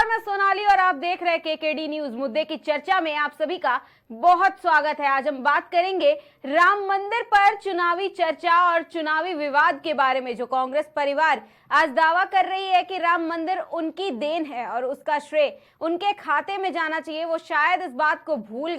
नमस्कार, मैं सोनाली और आप देख रहे हैं केकेडी न्यूज। मुद्दे की चर्चा में आप सभी का बहुत स्वागत है। आज हम बात करेंगे राम मंदिर पर चुनावी चर्चा और चुनावी विवाद के बारे में। जो कांग्रेस परिवार आज दावा कर रही है कि राम मंदिर उनकी देन है और उसका श्रेय उनके खाते में जाना चाहिए, वो शायद इस बात को भूल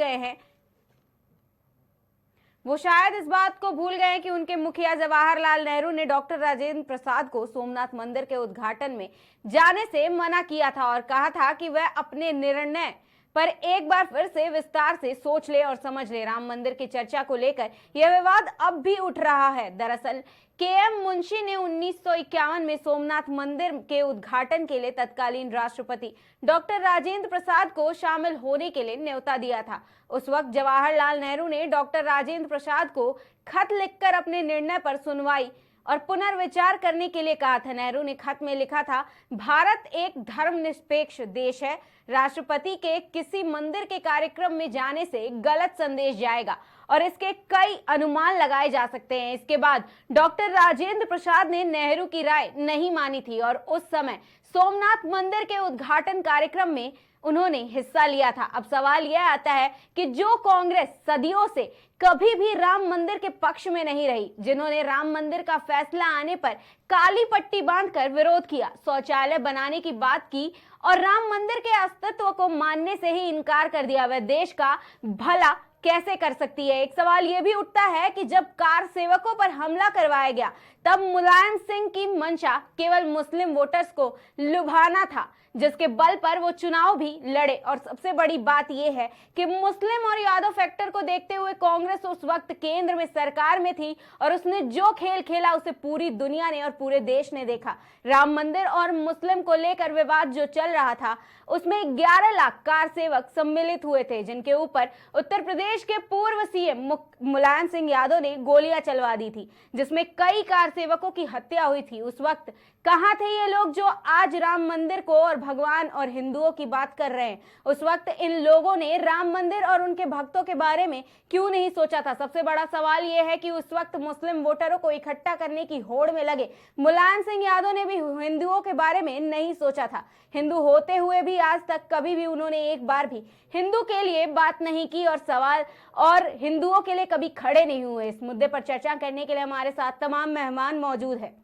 गए हैं कि उनके मुखिया जवाहरलाल नेहरू ने डॉक्टर राजेंद्र प्रसाद को सोमनाथ मंदिर के उद्घाटन में जाने से मना किया था और कहा था कि वह अपने निर्णय पर एक बार फिर से विस्तार से सोच ले और समझ ले। राम मंदिर की चर्चा को लेकर यह विवाद अब भी उठ रहा है। दरअसल के.एम. मुंशी ने 1951 में सोमनाथ मंदिर के उद्घाटन के लिए तत्कालीन राष्ट्रपति डॉक्टर राजेंद्र प्रसाद को शामिल होने के लिए न्योता दिया था। उस वक्त जवाहरलाल नेहरू ने डॉक्टर राजेंद्र प्रसाद को खत लिखकर अपने निर्णय पर सुनवाई और पुनर्विचार करने के लिए कहा था। नेहरू ने खत में लिखा था, भारत एक धर्मनिरपेक्ष देश है, राष्ट्रपति के किसी मंदिर के कार्यक्रम में जाने से गलत संदेश जाएगा और इसके कई अनुमान लगाए जा सकते हैं। इसके बाद डॉक्टर राजेंद्र प्रसाद ने नेहरू की राय नहीं मानी थी और उस समय सोमनाथ मंदिर के उद्घाटन कार्यक्रम में उन्होंने हिस्सा लिया था। अब सवाल यह आता है कि जो कांग्रेस सदियों से कभी भी राम मंदिर के पक्ष में नहीं रही, जिन्होंने राम मंदिर का फैसला आने पर काली पट्टी बांधकर विरोध किया, शौचालय बनाने की बात की और राम मंदिर के अस्तित्व को मानने से ही इनकार कर दिया, वह देश का भला कैसे कर सकती है। एक सवाल यह भी उठता है कि जब कार सेवकों पर हमला करवाया गया तब मुलायम सिंह की मंशा केवल मुस्लिम वोटर्स को लुभाना था, जिसके बल पर वो चुनाव भी लड़े। और सबसे बड़ी बात यह है कि मुस्लिम और यादव फैक्टर को देखते हुए कांग्रेस उस वक्त केंद्र में सरकार में थी और उसने जो खेल खेला उसे पूरी दुनिया ने और पूरे देश ने देखा। राम मंदिर और मुस्लिम को लेकर विवाद जो चल रहा था उसमें 11 लाख कार सेवक सम्मिलित हुए थे, जिनके ऊपर उत्तर प्रदेश के पूर्व सीएम मुलायम सिंह यादव ने गोलियां चलवा दी थी, जिसमें कई कार सेवकों की हत्या हुई थी। उस वक्त कहां थे ये लोग जो आज राम मंदिर को और भगवान और हिंदुओं की बात कर रहे हैं? उस वक्त इन लोगों ने राम मंदिर और उनके भक्तों के बारे में क्यों नहीं सोचा था? सबसे बड़ा सवाल यह है कि उस वक्त मुस्लिम वोटरों को इकट्ठा करने की होड़ में लगे मुलायम सिंह यादव ने भी हिंदुओं के बारे में नहीं सोचा था। हिंदू होते हुए भी आज तक कभी भी उन्होंने एक बार भी हिंदू के लिए बात नहीं की और सवाल और हिंदुओं के लिए कभी खड़े नहीं हुए। इस मुद्दे पर चर्चा करने के लिए हमारे साथ तमाम मेहमान मौजूद है।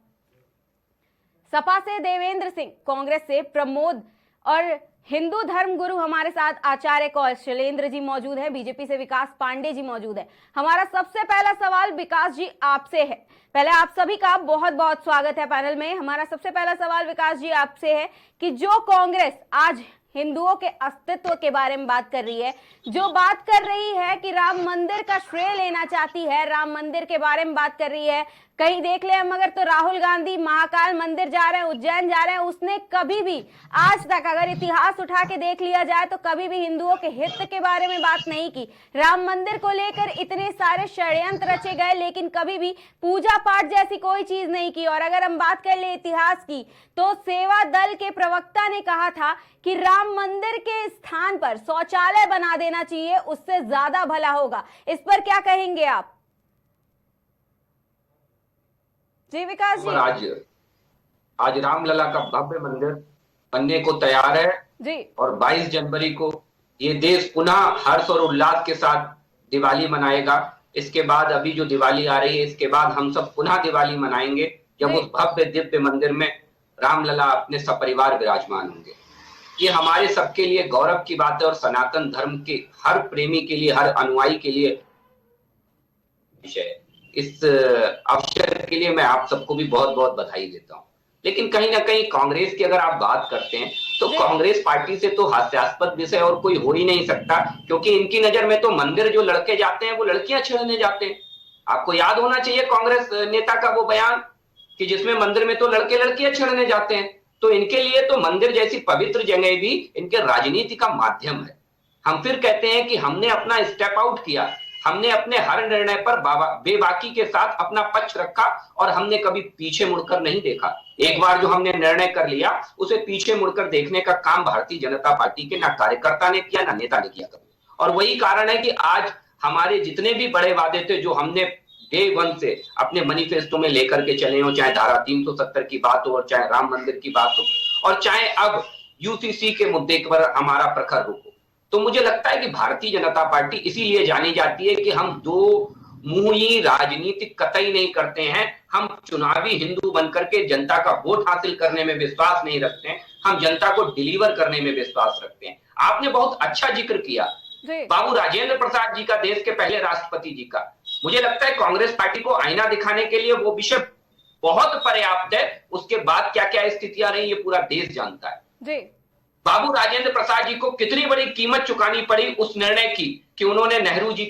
सपा से देवेंद्र सिंह, कांग्रेस से प्रमोद और हिंदू धर्म गुरु हमारे साथ आचार्य कौशलेंद्र जी मौजूद है। बीजेपी से विकास पांडे जी मौजूद है। हमारा सबसे पहला सवाल विकास जी आपसे है। पहले आप सभी का बहुत बहुत स्वागत है पैनल में। हमारा सबसे पहला सवाल विकास जी आपसे है कि जो कांग्रेस आज हिंदुओं के अस्तित्व के बारे में बात कर रही है, जो बात कर रही है कि राम मंदिर का श्रेय लेना चाहती है, राम मंदिर के बारे में बात कर रही है, कहीं देख ले हम अगर तो राहुल गांधी महाकाल मंदिर जा रहे हैं, उज्जैन जा रहे हैं, उसने कभी भी आज तक अगर इतिहास उठा के देख लिया जाए तो कभी भी हिंदुओं के हित के बारे में बात नहीं की। राम मंदिर को लेकर इतने सारे षड्यंत्र रचे गए लेकिन कभी भी पूजा पाठ जैसी कोई चीज नहीं की। और अगर हम बात कर ले इतिहास की तो सेवा दल के प्रवक्ता ने कहा था कि राम मंदिर के स्थान पर शौचालय बना देना चाहिए, उससे ज्यादा भला होगा। इस पर क्या कहेंगे आप? जी विकास जी। आज रामलला का भव्य मंदिर बनने को तैयार है जी और 22 जनवरी को ये देश पुनः हर्ष और उल्लास के साथ दिवाली मनाएगा। इसके बाद अभी जो दिवाली आ रही है, इसके बाद हम सब पुनः दिवाली मनाएंगे जब उस भव्य दिव्य मंदिर में रामलला अपने सपरिवार विराजमान होंगे। ये हमारे सबके लिए गौरव की बात है और सनातन धर्म के हर प्रेमी के लिए, हर अनुयायी के लिए विषय है। इस अवसर के लिए मैं आप सबको भी बहुत बहुत बधाई देता हूं। लेकिन कहीं ना कहीं कांग्रेस की अगर आप बात करते हैं तो कांग्रेस पार्टी से तो हास्यास्पद विषय और कोई हो ही नहीं सकता, क्योंकि इनकी नजर में तो मंदिर जो लड़के जाते हैं वो लड़कियां छेड़ने जाते हैं। आपको याद होना चाहिए कांग्रेस नेता का वो बयान कि जिसमें मंदिर में तो लड़के लड़कियां छेड़ने जाते हैं। तो इनके लिए तो मंदिर जैसी पवित्र जगह भी इनके राजनीति का माध्यम है। हम फिर कहते हैं कि हमने अपना स्टेप आउट किया, हमने अपने हर निर्णय पर बेबाकी के साथ अपना पक्ष रखा और हमने कभी पीछे मुड़कर नहीं देखा। एक बार जो हमने निर्णय कर लिया उसे पीछे मुड़कर देखने का काम भारतीय जनता पार्टी के ना कार्यकर्ता ने किया ना नेता ने किया कभी। और वही कारण है कि आज हमारे जितने भी बड़े वादे थे जो हमने डे वन से अपने मैनिफेस्टो में लेकर के चले हो, चाहे धारा 370 की बात हो और चाहे राम मंदिर की बात हो और चाहे अब यूसीसी के मुद्दे पर हमारा प्रखर रुख हो। तो मुझे लगता है कि भारतीय जनता पार्टी इसीलिए जानी जाती है कि हम दो मुंही राजनीति कतई नहीं करते हैं। हम चुनावी हिंदू बनकर के जनता का वोट हासिल करने में विश्वास नहीं रखते हैं, हम जनता को डिलीवर करने में विश्वास रखते हैं। आपने बहुत अच्छा जिक्र किया बाबू राजेंद्र प्रसाद जी का, देश के पहले राष्ट्रपति जी का। मुझे लगता है कांग्रेस पार्टी को आईना दिखाने के लिए वो विषय बहुत पर्याप्त है। उसके बाद क्या क्या स्थितियां रही ये पूरा देश जानता है। बाबू राजेंद्र प्रसाद जी को कितनी बड़ी कीमत चुकानी पड़ी उस निर्णय की कि उन्होंने नेहरू जी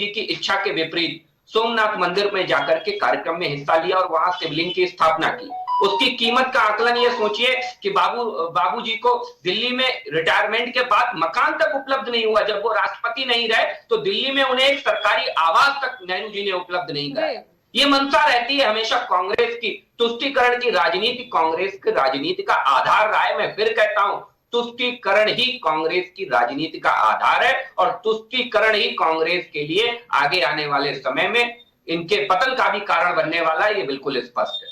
की इच्छा के विपरीत सोमनाथ मंदिर में जाकर के कार्यक्रम में हिस्सा लिया और वहां शिवलिंग की स्थापना की। उसकी कीमत का आकलन ये सोचिए कि बाबू जी को दिल्ली में रिटायरमेंट के बाद मकान तक उपलब्ध नहीं हुआ। जब वो राष्ट्रपति नहीं रहे तो दिल्ली में उन्हें एक सरकारी आवास तक नेहरू जी ने उपलब्ध नहीं कराया। ये मंशा रहती है हमेशा कांग्रेस की, तुष्टीकरण की राजनीति कांग्रेस की राजनीति का आधार रहा है। मैं फिर कहता हूं, तुष्टीकरण ही कांग्रेस की राजनीति का आधार है और तुष्टीकरण ही कांग्रेस के लिए आगे आने वाले समय में इनके पतन का भी कारण बनने वाला है, ये बिल्कुल स्पष्ट है।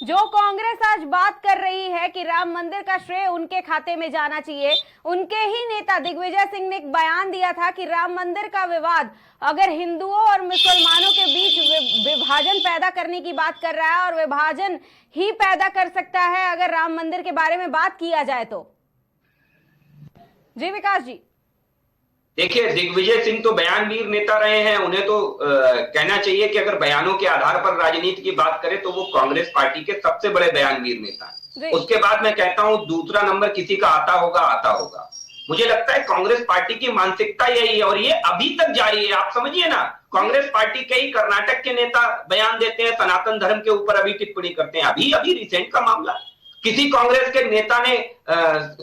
जो कांग्रेस आज बात कर रही है कि राम मंदिर का श्रेय उनके खाते में जाना चाहिए, उनके ही नेता दिग्विजय सिंह ने एक बयान दिया था कि राम मंदिर का विवाद अगर हिंदुओं और मुसलमानों के बीच विभाजन पैदा करने की बात कर रहा है और विभाजन ही पैदा कर सकता है अगर राम मंदिर के बारे में बात किया जाए तो। जी विकास जी। देखिए, दिग्विजय सिंह तो बयानवीर नेता रहे हैं, उन्हें तो कहना चाहिए कि अगर बयानों के आधार पर राजनीति की बात करें तो वो कांग्रेस पार्टी के सबसे बड़े बयानवीर नेता हैं। उसके बाद मैं कहता हूं दूसरा नंबर किसी का आता होगा। मुझे लगता है कांग्रेस पार्टी की मानसिकता यही है और ये अभी तक जारी है। आप समझिए ना, कांग्रेस पार्टी के ही कर्नाटक के नेता बयान देते हैं, सनातन धर्म के ऊपर अभी टिप्पणी करते हैं। अभी रिसेंट का मामला, किसी कांग्रेस के नेता ने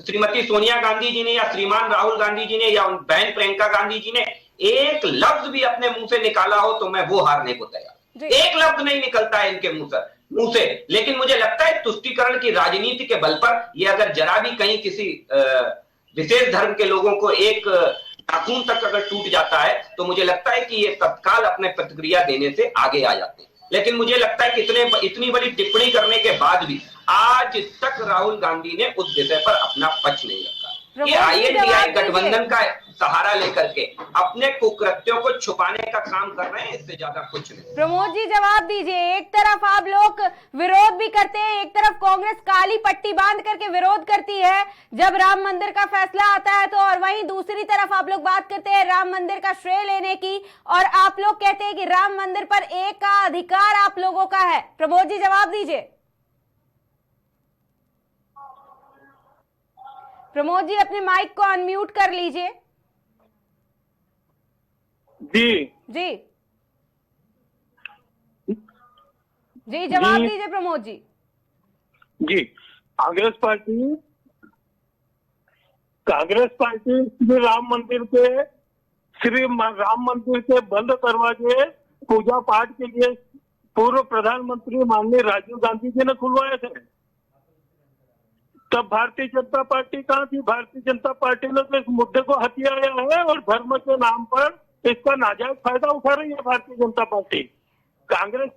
श्रीमती सोनिया गांधी जी ने या श्रीमान राहुल गांधी जी ने या बहन प्रियंका गांधी जी ने एक लफ्ज भी अपने मुंह से निकाला हो तो मैं वो हारने को तैयार। एक लफ्ज नहीं निकलता है इनके मुंह से। लेकिन मुझे लगता है तुष्टीकरण की राजनीति के बल पर ये अगर जरा भी कहीं किसी विशेष धर्म के लोगों को एक नाखून तक अगर टूट जाता है तो मुझे लगता है कि ये तत्काल अपने प्रतिक्रिया देने से आगे आ जाते हैं। लेकिन मुझे लगता है कि इतनी बड़ी टिप्पणी करने के बाद भी आज तक राहुल गांधी ने उस विषय पर अपना पक्ष नहीं रखा। ये INDI गठबंधन का सहारा लेकर के अपने कुकृत्यों को छुपाने का काम कर रहे हैं, इससे ज्यादा कुछ नहीं। प्रमोद जी जवाब दीजिए। एक तरफ आप लोग विरोध भी करते हैं, एक तरफ कांग्रेस काली पट्टी बांध करके विरोध करती है जब राम मंदिर का फैसला आता है तो, और वहीं दूसरी तरफ आप लोग बात करते हैं राम मंदिर का श्रेय लेने की और आप लोग कहते हैं कि राम मंदिर पर एक का अधिकार आप लोगों का है। प्रमोद जी जवाब दीजिए। प्रमोद जी अपने माइक को अनम्यूट कर लीजिए। जी जवाब दीजिए प्रमोद जी। जी, कांग्रेस पार्टी श्री राम मंदिर के बंद दरवाजे पूजा पाठ के लिए पूर्व प्रधानमंत्री माननीय राजीव गांधी जी ने खुलवाए थे। तब भारतीय जनता पार्टी कहाँ थी? भारतीय जनता पार्टी ने तो इस मुद्दे को हथियाया है और धर्म के नाम पर इसका नाजायज फायदा उठा रही है भारतीय जनता पार्टी। कांग्रेस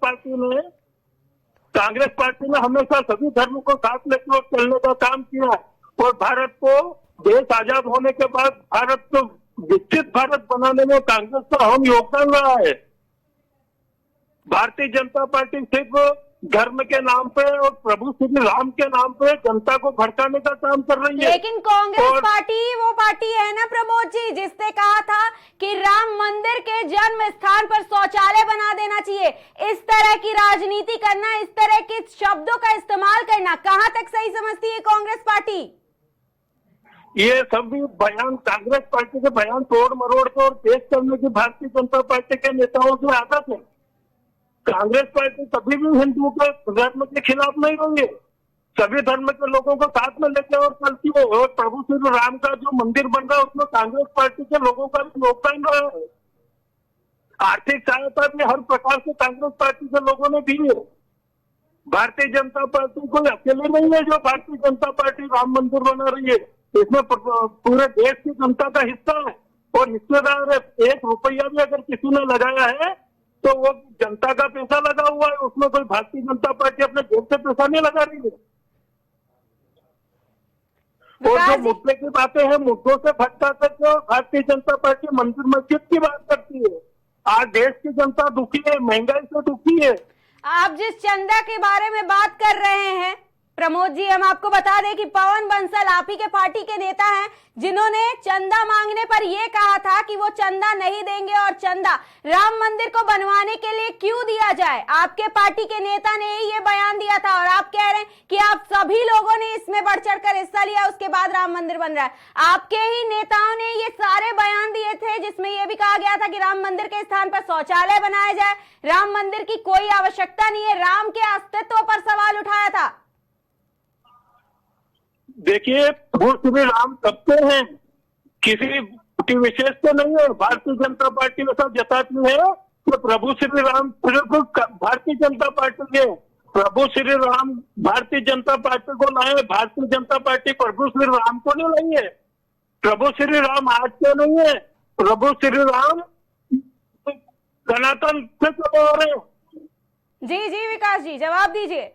पार्टी ने हमेशा सभी धर्मों को साथ लेकर चलने का काम किया और भारत को देश आजाद होने के बाद भारत को विकसित भारत बनाने में कांग्रेस का अहम योगदान रहा है। भारतीय जनता पार्टी सिर्फ धर्म के नाम पे और प्रभु श्री राम के नाम पे जनता को भड़काने का काम कर रही है। लेकिन कांग्रेस पार्टी वो पार्टी है ना प्रमोद जी जिसने कहा था कि राम मंदिर के जन्म स्थान पर शौचालय बना देना चाहिए। इस तरह की राजनीति करना, इस तरह के शब्दों का इस्तेमाल करना कहां तक सही समझती है कांग्रेस पार्टी? ये सभी बयान कांग्रेस पार्टी के बयान तोड़ मरोड़ को और पेश करने की भारतीय जनता पार्टी के नेताओं की आदत है। कांग्रेस पार्टी कभी भी हिंदुओं के धर्म के खिलाफ नहीं होंगे, सभी धर्म के लोगों को साथ में लेकर और चलती है। और प्रभु श्री राम का जो मंदिर बन रहा है उसमें कांग्रेस पार्टी के लोगों का भी योगदान रहा है। आर्थिक सहायता भी हर प्रकार से कांग्रेस पार्टी के लोगों ने दी है। भारतीय जनता पार्टी कोई अकेले नहीं है जो भारतीय जनता पार्टी राम मंदिर बना रही है, इसमें पूरे देश की जनता का हिस्सा है और हिस्सेदार है। 1 रुपया भी अगर किसी ने लगाया है तो वो जनता का पैसा लगा हुआ है, उसमें कोई भारतीय जनता पार्टी अपने जेब से पैसा नहीं लगा रही है। और विकास जो जी, मुद्दे की बातें हैं, मुद्दों से भटका करके भारतीय जनता पार्टी मंदिर मस्जिद की बात करती है। आज देश की जनता दुखी है, महंगाई से दुखी है। आप जिस चंदा के बारे में बात कर रहे हैं प्रमोद जी, हम आपको बता दें कि पवन बंसल आप ही के पार्टी के नेता हैं, जिन्होंने चंदा मांगने पर यह कहा था कि वो चंदा नहीं देंगे और चंदा राम मंदिर को बनवाने के लिए क्यों दिया जाए। आपके पार्टी के नेता ने ही ये बयान दिया था और आप कह रहे हैं कि आप सभी लोगों ने इसमें बढ़ चढ़ कर हिस्सा लिया, उसके बाद राम मंदिर बन रहा है। आपके ही नेताओं ने ये सारे बयान दिए थे जिसमें यह भी कहा गया था कि राम मंदिर के स्थान पर शौचालय बनाया जाए, राम मंदिर की कोई आवश्यकता नहीं है, राम के अस्तित्व पर सवाल उठाया था। देखिए, प्रभु श्री राम सबके हैं, किसी की विशेष तो नहीं है। भारतीय जनता पार्टी ऐसा जताती है कि प्रभु श्री राम सिर्फ भारतीय जनता पार्टी के। प्रभु श्री राम भारतीय जनता पार्टी को लाए, भारतीय जनता पार्टी प्रभु श्री राम को नहीं लाई है। प्रभु श्री राम आज के नहीं है, प्रभु श्री राम सनातन से हो रहे हैं। जी जी विकास जी, जवाब दीजिए।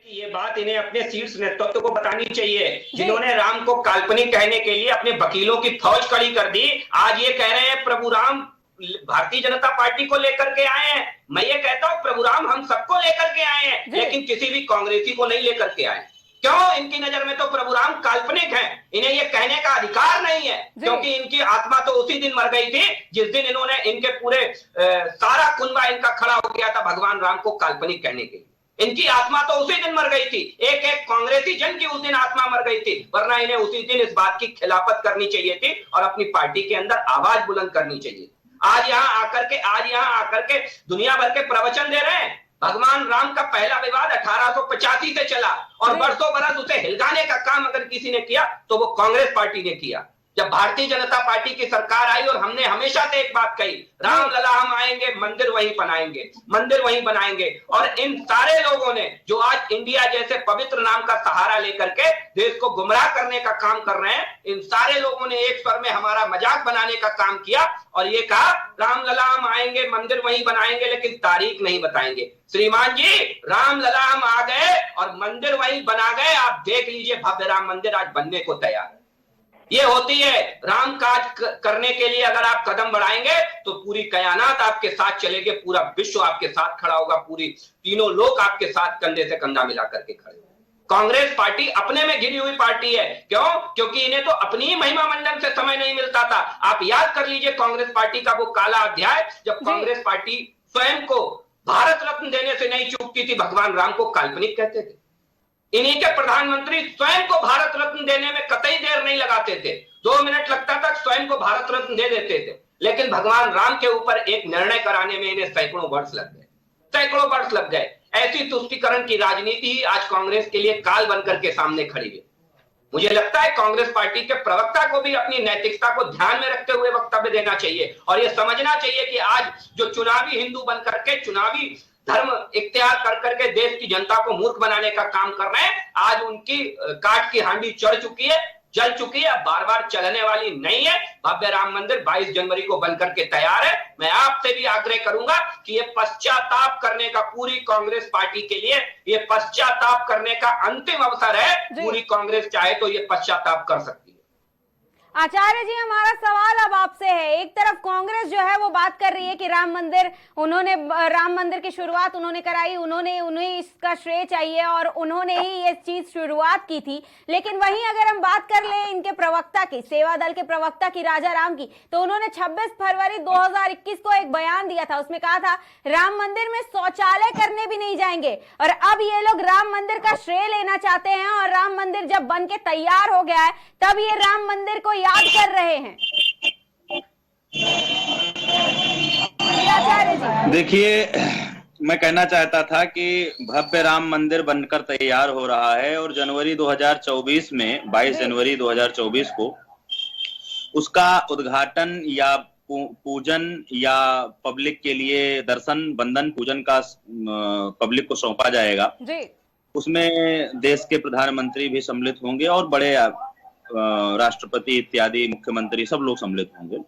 ये बात इन्हें अपने शीर्ष नेतृत्व को बतानी चाहिए, जिन्होंने राम को काल्पनिक कहने के लिए अपने वकीलों की फौज खड़ी कर दी। आज ये कह रहे हैं प्रभु राम भारतीय जनता पार्टी को लेकर के आए हैं। मैं ये कहता हूं प्रभु राम हम सबको लेकर के आए हैं, लेकिन किसी भी कांग्रेसी को नहीं लेकर के आए। क्यों? इनकी नजर में तो प्रभु राम काल्पनिक हैं, इन्हें ये कहने का अधिकार नहीं है, क्योंकि इनकी आत्मा तो उसी दिन मर गई थी जिस दिन इन्होंने इनके पूरे सारा कुनबा इनका खड़ा हो गया था भगवान राम को काल्पनिक कहने के लिए। इनकी आत्मा तो उसी दिन मर गई थी, एक एक कांग्रेसी जन की उस दिन आत्मा मर गई थी, वरना इन्हें उसी दिन इस बात की खिलाफत करनी चाहिए थी और अपनी पार्टी के अंदर आवाज बुलंद करनी चाहिए। आज यहाँ आकर के दुनिया भर के प्रवचन दे रहे हैं। भगवान राम का पहला विवाद 1885 से चला और बरसों बरस उसे हिलगाने का काम अगर किसी ने किया तो वो कांग्रेस पार्टी ने किया। जब भारतीय जनता पार्टी की सरकार आई और हमने हमेशा से एक बात कही, राम लला हम आएंगे, मंदिर वहीं बनाएंगे, मंदिर वहीं बनाएंगे। और इन सारे लोगों ने जो आज इंडिया जैसे पवित्र नाम का सहारा लेकर के देश को गुमराह करने का काम कर रहे हैं, इन सारे लोगों ने एक स्वर में हमारा मजाक बनाने का काम किया और ये कहा राम लला हम आएंगे, मंदिर वहीं बनाएंगे, लेकिन तारीख नहीं बताएंगे। श्रीमान जी, राम लला हम आ गए और मंदिर वहीं बना गए। आप देख लीजिए, भव्य राम मंदिर आज बनने को तैयार है। ये होती है राम काज करने के लिए अगर आप कदम बढ़ाएंगे तो पूरी कायनात आपके साथ चलेगी, पूरा विश्व आपके साथ खड़ा होगा, पूरी तीनों लोग आपके साथ कंधे से कंधा मिला करके खड़े होंगे। कांग्रेस पार्टी अपने में घिरी हुई पार्टी है। क्यों? क्योंकि इन्हें तो अपनी ही महिमा मंडन से समय नहीं मिलता था। आप याद कर लीजिए कांग्रेस पार्टी का वो काला अध्याय जब कांग्रेस पार्टी स्वयं को भारत रत्न देने से नहीं चूकती थी, भगवान राम को काल्पनिक कहते थे। इन्हीं के प्रधानमंत्री स्वयं को भारत रत्न देने में कतई देर नहीं लगाते थे, 2 मिनट लगता था स्वयं को भारत रत्न दे देते थे। लेकिन भगवान राम के ऊपर एक निर्णय कराने में इन्हें सैकड़ों वर्ष लग गए। ऐसी तुष्टीकरण की राजनीति ही आज कांग्रेस के लिए काल बनकर के सामने खड़ी है। मुझे लगता है कांग्रेस पार्टी के प्रवक्ता को भी अपनी नैतिकता को ध्यान में रखते हुए वक्तव्य देना चाहिए और यह समझना चाहिए कि आज जो चुनावी हिंदू बनकर के चुनावी धर्म इख्तियार कर करके देश की जनता को मूर्ख बनाने का काम कर रहे हैं, आज उनकी काट की हांडी चढ़ चुकी है, जल चुकी है, बार बार चलने वाली नहीं है। भव्य राम मंदिर 22 जनवरी को बनकर के तैयार है। मैं आपसे भी आग्रह करूंगा कि ये पश्चाताप करने का पूरी कांग्रेस पार्टी के लिए ये पश्चाताप करने का अंतिम अवसर है। पूरी कांग्रेस चाहे तो ये पश्चाताप कर सकती है। आचार्य जी, हमारा सवाल अब आपसे है। एक तरफ कांग्रेस जो है वो बात कर रही है कि राम मंदिर की शुरुआत उन्होंने कराई, उन्हें इसका श्रेय चाहिए और उन्होंने ही ये चीज शुरुआत की थी। लेकिन वहीं अगर हम बात कर ले इनके प्रवक्ता की, सेवा दल के प्रवक्ता की, राजा राम की, तो उन्होंने 26 फरवरी 2021 को एक बयान दिया था। उसमें कहा था राम मंदिर में शौचालय करने भी नहीं जाएंगे। और अब ये लोग राम मंदिर का श्रेय लेना चाहते हैं और राम मंदिर जब बन के तैयार हो गया है तब ये राम मंदिर को याद कर रहे हैं। देखिए, मैं कहना चाहता था कि भव्य राम मंदिर बनकर तैयार हो रहा है और जनवरी 2024 में 22 जनवरी 2024 को उसका उद्घाटन या पूजन या पब्लिक के लिए दर्शन बंदन पूजन का पब्लिक को सौंपा जाएगा जी। उसमें देश के प्रधानमंत्री भी सम्मिलित होंगे और बड़े राष्ट्रपति इत्यादि मुख्यमंत्री सब लोग सम्मिलित होंगे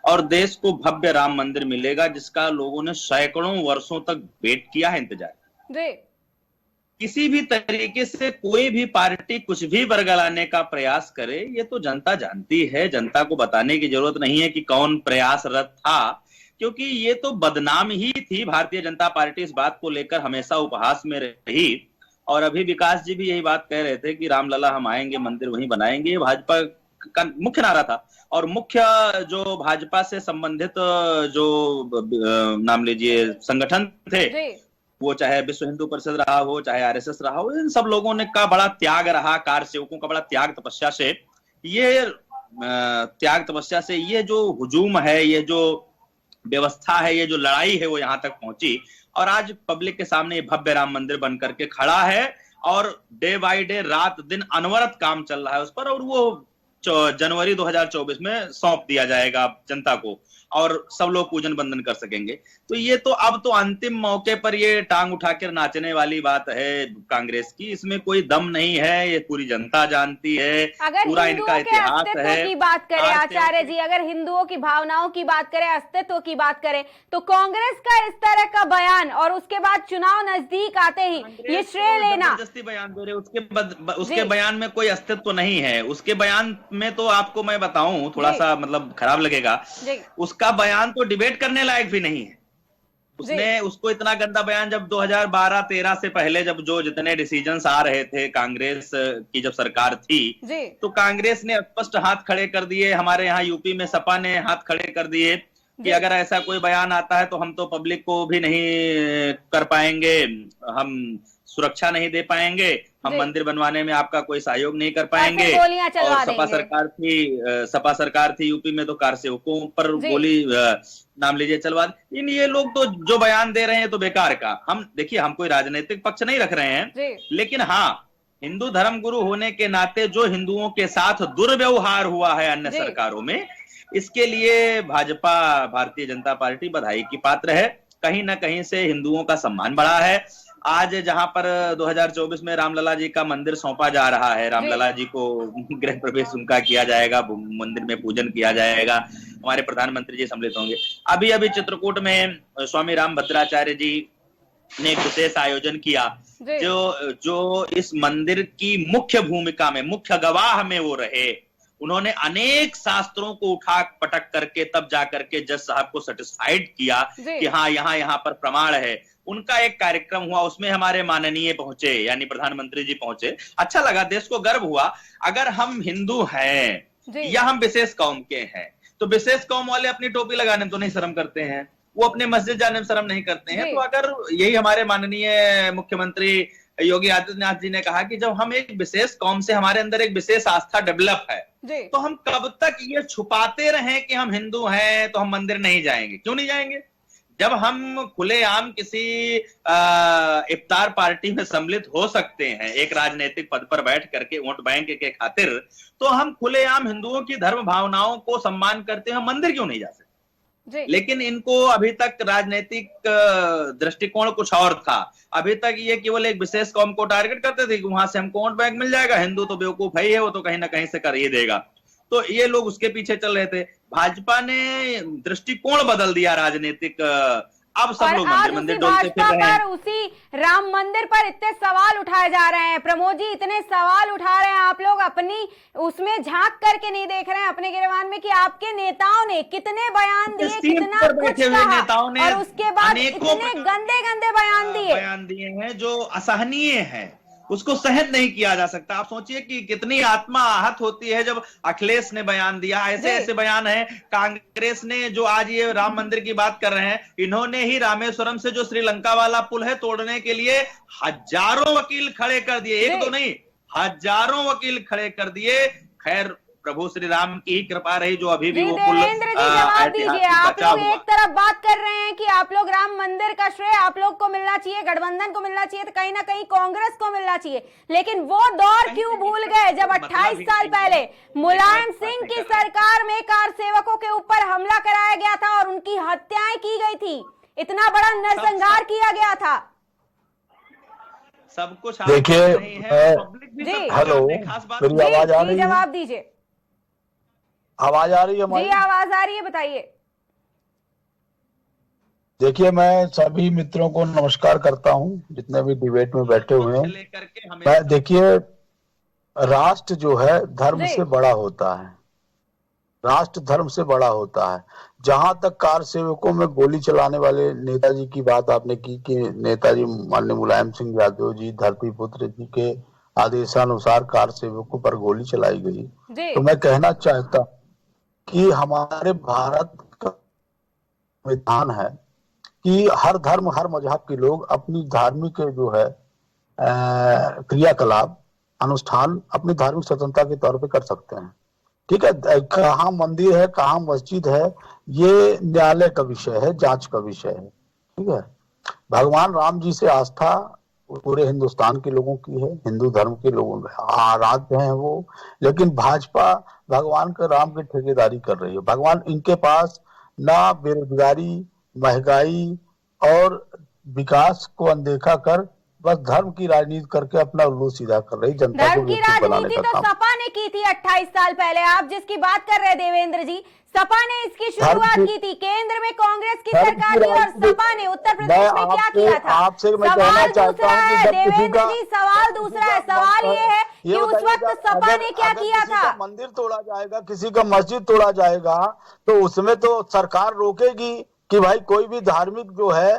और देश को भव्य राम मंदिर मिलेगा जिसका लोगों ने सैकड़ों वर्षों तक वेट किया है, इंतजार जी। किसी भी तरीके से कोई भी पार्टी कुछ भी बरगलाने का प्रयास करे, ये तो जनता जानती है। जनता को बताने की जरूरत नहीं है कि कौन प्रयासरत था, क्योंकि ये तो बदनाम ही थी। भारतीय जनता पार्टी इस बात को लेकर हमेशा उपहास में रही। और अभी विकास जी भी यही बात कह रहे थे कि रामलला हम आएंगे, मंदिर वहीं बनाएंगे, भाजपा का मुख्य नारा था। और मुख्य जो भाजपा से संबंधित जो नाम लीजिए संगठन थे, वो चाहे विश्व हिंदू परिषद रहा हो, चाहे आरएसएस रहा हो, इन सब लोगों ने का बड़ा त्याग रहा, कार सेवकों का बड़ा त्याग तपस्या से, ये त्याग तपस्या से ये जो हुजूम है, ये जो व्यवस्था है, ये जो लड़ाई है, वो यहां तक पहुंची। और आज पब्लिक के सामने ये भव्य राम मंदिर बन करके खड़ा है और डे बाय डे, रात दिन अनवरत काम चल रहा है उस पर। और वो जनवरी 2024 में सौंप दिया जाएगा जनता को और सब लोग पूजन बंदन कर सकेंगे। तो ये तो अब तो अंतिम मौके पर ये टांग उठाकर नाचने वाली बात है कांग्रेस की। इसमें कोई दम नहीं है, ये पूरी जनता जानती है। अगर पूरा इनका इतिहास है। की बात करें आचार्य जी, अगर हिंदुओं की भावनाओं की बात करें, अस्तित्व की बात करें, तो कांग्रेस का इस तरह का बयान और उसके बाद चुनाव नजदीक आते ही ये श्रेय लेना, जबरदस्ती बयान दे रहे, उसके बयान में कोई अस्तित्व नहीं है। उसके बयान में तो आपको मैं बताऊं, थोड़ा सा मतलब खराब लगेगा, उसका बयान तो डिबेट करने लायक भी नहीं है। उसने उसको इतना गंदा बयान, जब 2012-13 से पहले जब जो जितने डिसीजंस आ रहे थे कांग्रेस की जब सरकार थी, तो कांग्रेस ने स्पष्ट हाथ खड़े कर दिए। हमारे यहाँ यूपी में सपा ने हाथ खड़े कर दिए कि अगर ऐसा कोई बयान आता है तो हम तो पब्लिक को भी नहीं कर पाएंगे, हम सुरक्षा नहीं दे पाएंगे, हम मंदिर बनवाने में आपका कोई सहयोग नहीं कर पाएंगे। और सपा सरकार थी यूपी में, तो कार सेवकों पर गोली नाम लीजिए चलवा। ये लोग तो जो बयान दे रहे हैं तो बेकार का। हम देखिए, हम कोई राजनीतिक पक्ष नहीं रख रहे हैं, लेकिन हाँ, हिंदू धर्म गुरु होने के नाते जो हिंदुओं के साथ दुर्व्यवहार हुआ है अन्य सरकारों में, इसके लिए भाजपा, भारतीय जनता पार्टी बधाई की पात्र है। कहीं ना कहीं से हिंदुओं का सम्मान बढ़ा है। आज जहां पर 2024 में रामलला जी का मंदिर सौंपा जा रहा है, रामलला जी को गृह प्रवेश उनका किया जाएगा, मंदिर में पूजन किया जाएगा, हमारे प्रधानमंत्री जी सम्मिलित होंगे। अभी अभी चित्रकूट में स्वामी रामभद्राचार्य जी ने एक विशेष आयोजन किया, जो इस मंदिर की मुख्य भूमिका में, मुख्य गवाह में वो रहे। उन्होंने अनेक शास्त्रों को उठा पटक करके तब जाकर के जज साहब को सेटिस्फाइड किया कि हाँ, यहाँ पर प्रमाण है। उनका एक कार्यक्रम हुआ, उसमें हमारे माननीय पहुंचे, यानी प्रधानमंत्री जी पहुंचे। अच्छा लगा, देश को गर्व हुआ। अगर हम हिंदू हैं या हम विशेष कौम के हैं, तो विशेष कौम वाले अपनी टोपी लगाने में तो नहीं शर्म करते हैं, वो अपने मस्जिद जाने में शर्म नहीं करते हैं। तो अगर यही हमारे माननीय मुख्यमंत्री योगी आदित्यनाथ जी ने कहा कि जब हम एक विशेष कौम से, हमारे अंदर एक विशेष आस्था डेवलप है, तो हम कब तक ये छुपाते रहें कि हम हिंदू हैं तो हम मंदिर नहीं जाएंगे। क्यों नहीं जाएंगे? जब हम खुलेआम किसी इफ्तार पार्टी में सम्मिलित हो सकते हैं एक राजनीतिक पद पर बैठ करके वोट बैंक के खातिर, तो हम खुलेआम हिंदुओं की धर्म भावनाओं को सम्मान करते हैं, मंदिर क्यों नहीं जा सकते? लेकिन इनको अभी तक राजनीतिक दृष्टिकोण कुछ और था। अभी तक ये केवल एक विशेष कौम को टारगेट करते थे कि वहां से हमको वोट बैंक मिल जाएगा, हिंदू तो बेवकूफ है ही है, वो तो कहीं ना कहीं से कर ही देगा। तो ये लोग उसके पीछे चल रहे थे। भाजपा ने दृष्टिकोण बदल दिया राजनीतिक। अब सब लोग मंदिर डोलते फिर रहे हैं। उसी राम मंदिर पर इतने सवाल उठाए जा रहे हैं, प्रमोद जी, इतने सवाल उठा रहे हैं, आप लोग अपनी उसमें झांक करके नहीं देख रहे हैं अपने गिरबान में कि आपके नेताओं ने कितने बयान दिए, कितना कुछ कहा, नेताओं ने और उसके बाद इतने गंदे गंदे बयान दिए हैं जो असहनीय है, उसको सहन नहीं किया जा सकता। आप सोचिए कि कितनी आत्मा आहत होती है जब अखिलेश ने बयान दिया। ऐसे ऐसे बयान है। कांग्रेस ने जो आज ये राम मंदिर की बात कर रहे हैं, इन्होंने ही रामेश्वरम से जो श्रीलंका वाला पुल है तोड़ने के लिए हजारों वकील खड़े कर दिए, एक दो नहीं, हजारों वकील खड़े कर दिए। खैर, प्रभु श्री राम की ही कृपा रही जो अभी भी वो पुल जवाब दीजिए। आप लोग एक तरफ बात कर रहे हैं कि आप लोग राम मंदिर का श्रेय आप लोग को मिलना चाहिए, गठबंधन को मिलना चाहिए, तो कहीं ना कहीं कांग्रेस को मिलना चाहिए, लेकिन वो दौर क्यों भूल गए जब 28 साल पहले मुलायम सिंह की सरकार में कार सेवकों के ऊपर हमला कराया गया था और उनकी हत्याएं की गई थी, इतना बड़ा नरसंहार किया गया था। सब कुछ देखिए, हेलो, मेरी आवाज आ रही है? जवाब दीजिए। आवाज आ रही है हमारी? जी, आवाज आ रही है, बताइए। देखिए, मैं सभी मित्रों को नमस्कार करता हूं जितने भी डिबेट में बैठे हुए हैं। देखिए, राष्ट्र जो है धर्म से बड़ा होता है, राष्ट्र धर्म से बड़ा होता है। जहां तक कार सेवकों में गोली चलाने वाले नेताजी की बात आपने की कि नेताजी माननीय मुलायम सिंह यादव जी धरती पुत्र जी के आदेशानुसार कार सेवकों पर गोली चलाई गई, तो मैं कहना चाहता कि हमारे भारत का संविधान है कि हर धर्म हर मजहब के लोग अपनी धार्मिक जो है क्रियाकलाप अनुष्ठान अपनी धार्मिक स्वतंत्रता के तौर पे कर सकते हैं। ठीक है, कहाँ मंदिर है कहाँ मस्जिद है ये न्यायालय का विषय है, जांच का विषय है। ठीक है, भगवान राम जी से आस्था पूरे हिंदुस्तान के लोगों की है, हिंदू धर्म के लोगों आराध्य हैं वो, लेकिन भाजपा भगवान के राम की ठेकेदारी कर रही है। भगवान इनके पास ना बेरोजगारी, महंगाई और विकास को अनदेखा कर बस धर्म की राजनीति करके अपना उल्लू सीधा कर रही जनता धर्म की राजनीति तो सपा ने की थी 28 साल पहले। आप जिसकी बात कर रहे देवेंद्र जी, सपा ने इसकी शुरुआत की थी। केंद्र में कांग्रेस की सरकार थी और सपा ने उत्तर प्रदेश में क्या किया था? सवाल दूसरा है देवेंद्र जी, सवाल दूसरा है। सवाल ये है कि उस वक्त सपा ने क्या किया था? मंदिर तोड़ा जाएगा, किसी का मस्जिद तोड़ा जाएगा तो उसमें तो सरकार रोकेगी कि भाई कोई भी धार्मिक जो है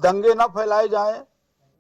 दंगे न फैलाए जाए।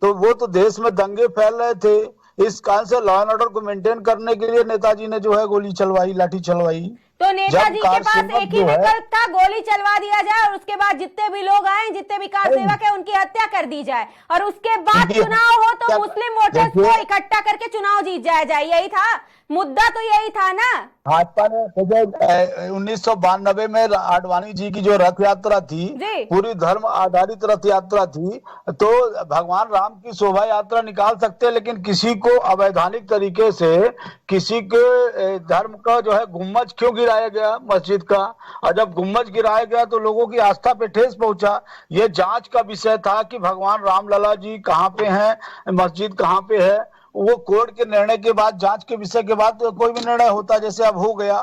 तो वो तो देश में दंगे फैल रहे थे, इस कारण से लॉ एंड ऑर्डर को मेंटेन करने के लिए नेताजी ने जो है गोली चलवाई, लाठी चलवाई। तो नेताजी के पास एक ही विकल्प था, गोली चलवा दिया जाए और उसके बाद जितने भी लोग आए, जितने भी कार सेवक है उनकी हत्या कर दी जाए और उसके बाद चुनाव हो तो मुस्लिम वोटर्स को इकट्ठा करके चुनाव जीत जाया जाए। यही था मुद्दा, तो यही था ना। भाजपा ने 1992 में आडवाणी जी की जो रथ यात्रा थी, पूरी धर्म आधारित रथ यात्रा थी, तो भगवान राम की शोभा यात्रा निकाल सकते हैं, लेकिन किसी को अवैधानिक तरीके से किसी के धर्म का जो है गुम्बज क्यों गिराया गया मस्जिद का, और जब गुम्बज गिराया गया तो लोगों की आस्था पे ठेस पहुंचा। ये जांच का विषय था कि भगवान रामलला जी कहाँ पे हैं, मस्जिद कहाँ पे है। वो कोर्ट के निर्णय के बाद, जांच के विषय के बाद कोई भी निर्णय होता, जैसे अब हो गया।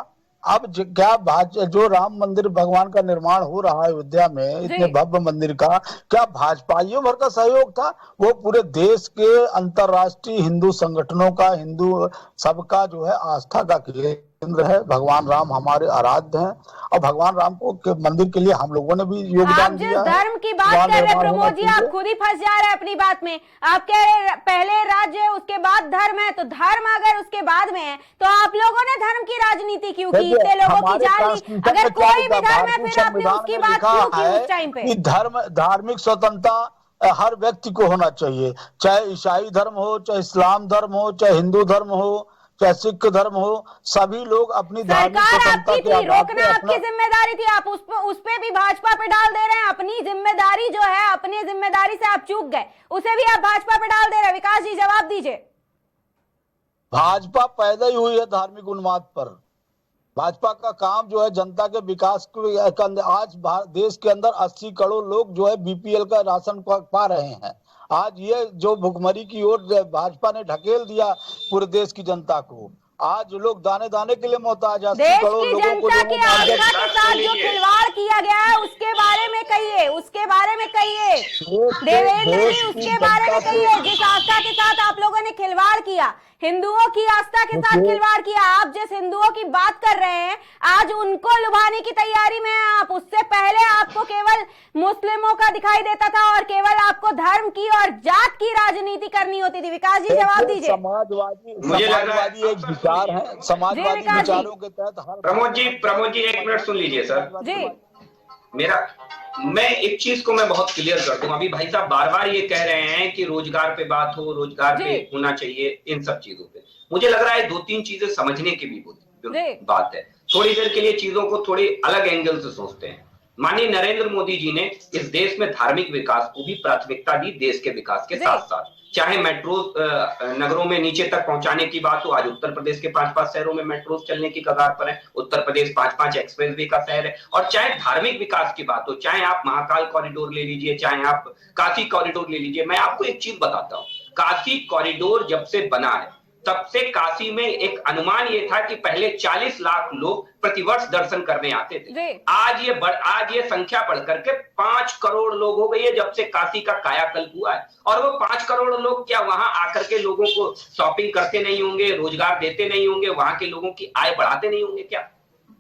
अब क्या जो राम मंदिर भगवान का निर्माण हो रहा है अयोध्या में, इतने भव्य मंदिर का, क्या भाजपाइयों भर का सहयोग था? वो पूरे देश के अंतरराष्ट्रीय हिंदू संगठनों का, हिंदू सबका जो है आस्था का केंद्र है। भगवान राम हमारे आराध्य हैं और भगवान राम को मंदिर के लिए हम लोगों ने भी योगदान दिया। आप जिस धर्म की बात कर रहे हैं प्रमोद जी, आप खुद ही फंस जा रहे हैं अपनी बात में। आप कह रहे पहले राज्य उसके बाद धर्म है, तो धर्म अगर उसके बाद में है तो आप लोगों ने धर्म की राजनीति क्यों की? इतने लोगों की जान ली। अगर कोई भी धर्म है फिर आपने उसकी बात क्यों की उस टाइम पे? धार्मिक स्वतंत्रता हर व्यक्ति को होना चाहिए, चाहे ईसाई धर्म हो, चाहे इस्लाम धर्म हो, चाहे हिंदू धर्म हो, चाहे सिख धर्म हो, सभी लोग अपनी सरकार आपकी थी, रोकना आपकी जिम्मेदारी थी। आप उस पे भी भाजपा पे डाल दे रहे हैं। अपनी जिम्मेदारी जो है, अपनी जिम्मेदारी से आप चूक गए, उसे भी आप भाजपा पे डाल दे रहे हैं। विकास जी जवाब दीजिए। भाजपा पैदा ही हुई है धार्मिक उन्माद पर। भाजपा का काम जो है जनता के विकास को, आज देश के अंदर 80 करोड़ लोग जो है बीपीएल का राशन पा रहे हैं। आज ये जो भुखमरी की ओर भाजपा ने ढकेल दिया पूरे देश की जनता को, आज लोग दाने दाने के लिए मोहताज है। देश की जनता की आस्था के साथ जो खिलवाड़ किया गया है उसके बारे में कहिए, उसके बारे में कहिए देवेंद्र जी, उसके बारे में कहिए। जिस आस्था के साथ आप लोगों ने खिलवाड़ किया, हिंदुओं की आस्था के साथ खिलवाड़ किया। आप जिस हिंदुओं की बात कर रहे हैं आज उनको लुभाने की तैयारी में हैं आप। उससे पहले आपको केवल मुस्लिमों का दिखाई देता था और केवल आपको धर्म की और जात की राजनीति करनी होती थी। विकास जी जवाब दीजिए। समाजवादी एक विचार है, समाजवादी विचारों के तहत हर। प्रमोद जी 1 मिनट सुन लीजिए सर जी। मैं एक चीज को मैं बहुत क्लियर कर दूं। अभी भाई साहब बार बार ये कह रहे हैं कि रोजगार पे बात हो, रोजगार पे होना चाहिए, इन सब चीजों पे मुझे लग रहा है 2-3 चीजें समझने की भी बात है। थोड़ी देर के लिए चीजों को थोड़ी अलग एंगल से सोचते हैं। माननीय नरेंद्र मोदी जी ने इस देश में धार्मिक विकास को भी प्राथमिकता दी, देश के विकास के साथ साथ। चाहे मेट्रो नगरों में नीचे तक पहुंचाने की बात हो, आज उत्तर प्रदेश के 5-5 शहरों में मेट्रो चलने की कगार पर है। उत्तर प्रदेश 5-5 एक्सप्रेसवे का शहर है। और चाहे धार्मिक विकास की बात हो, चाहे आप महाकाल कॉरिडोर ले लीजिए, चाहे आप काशी कॉरिडोर ले लीजिए। मैं आपको एक चीज बताता हूं, काशी कॉरिडोर जब से बना है तब से काशी में एक अनुमान ये था कि पहले 40 लाख लोग प्रतिवर्ष दर्शन करने आते थे। आज ये संख्या बढ़ करके 5 करोड़ लोग हो गई है जब से काशी का कायाकल्प हुआ है। और वो 5 करोड़ लोग क्या वहां आकर के लोगों को शॉपिंग करते नहीं होंगे, रोजगार देते नहीं होंगे, वहां के लोगों की आय बढ़ाते नहीं होंगे क्या?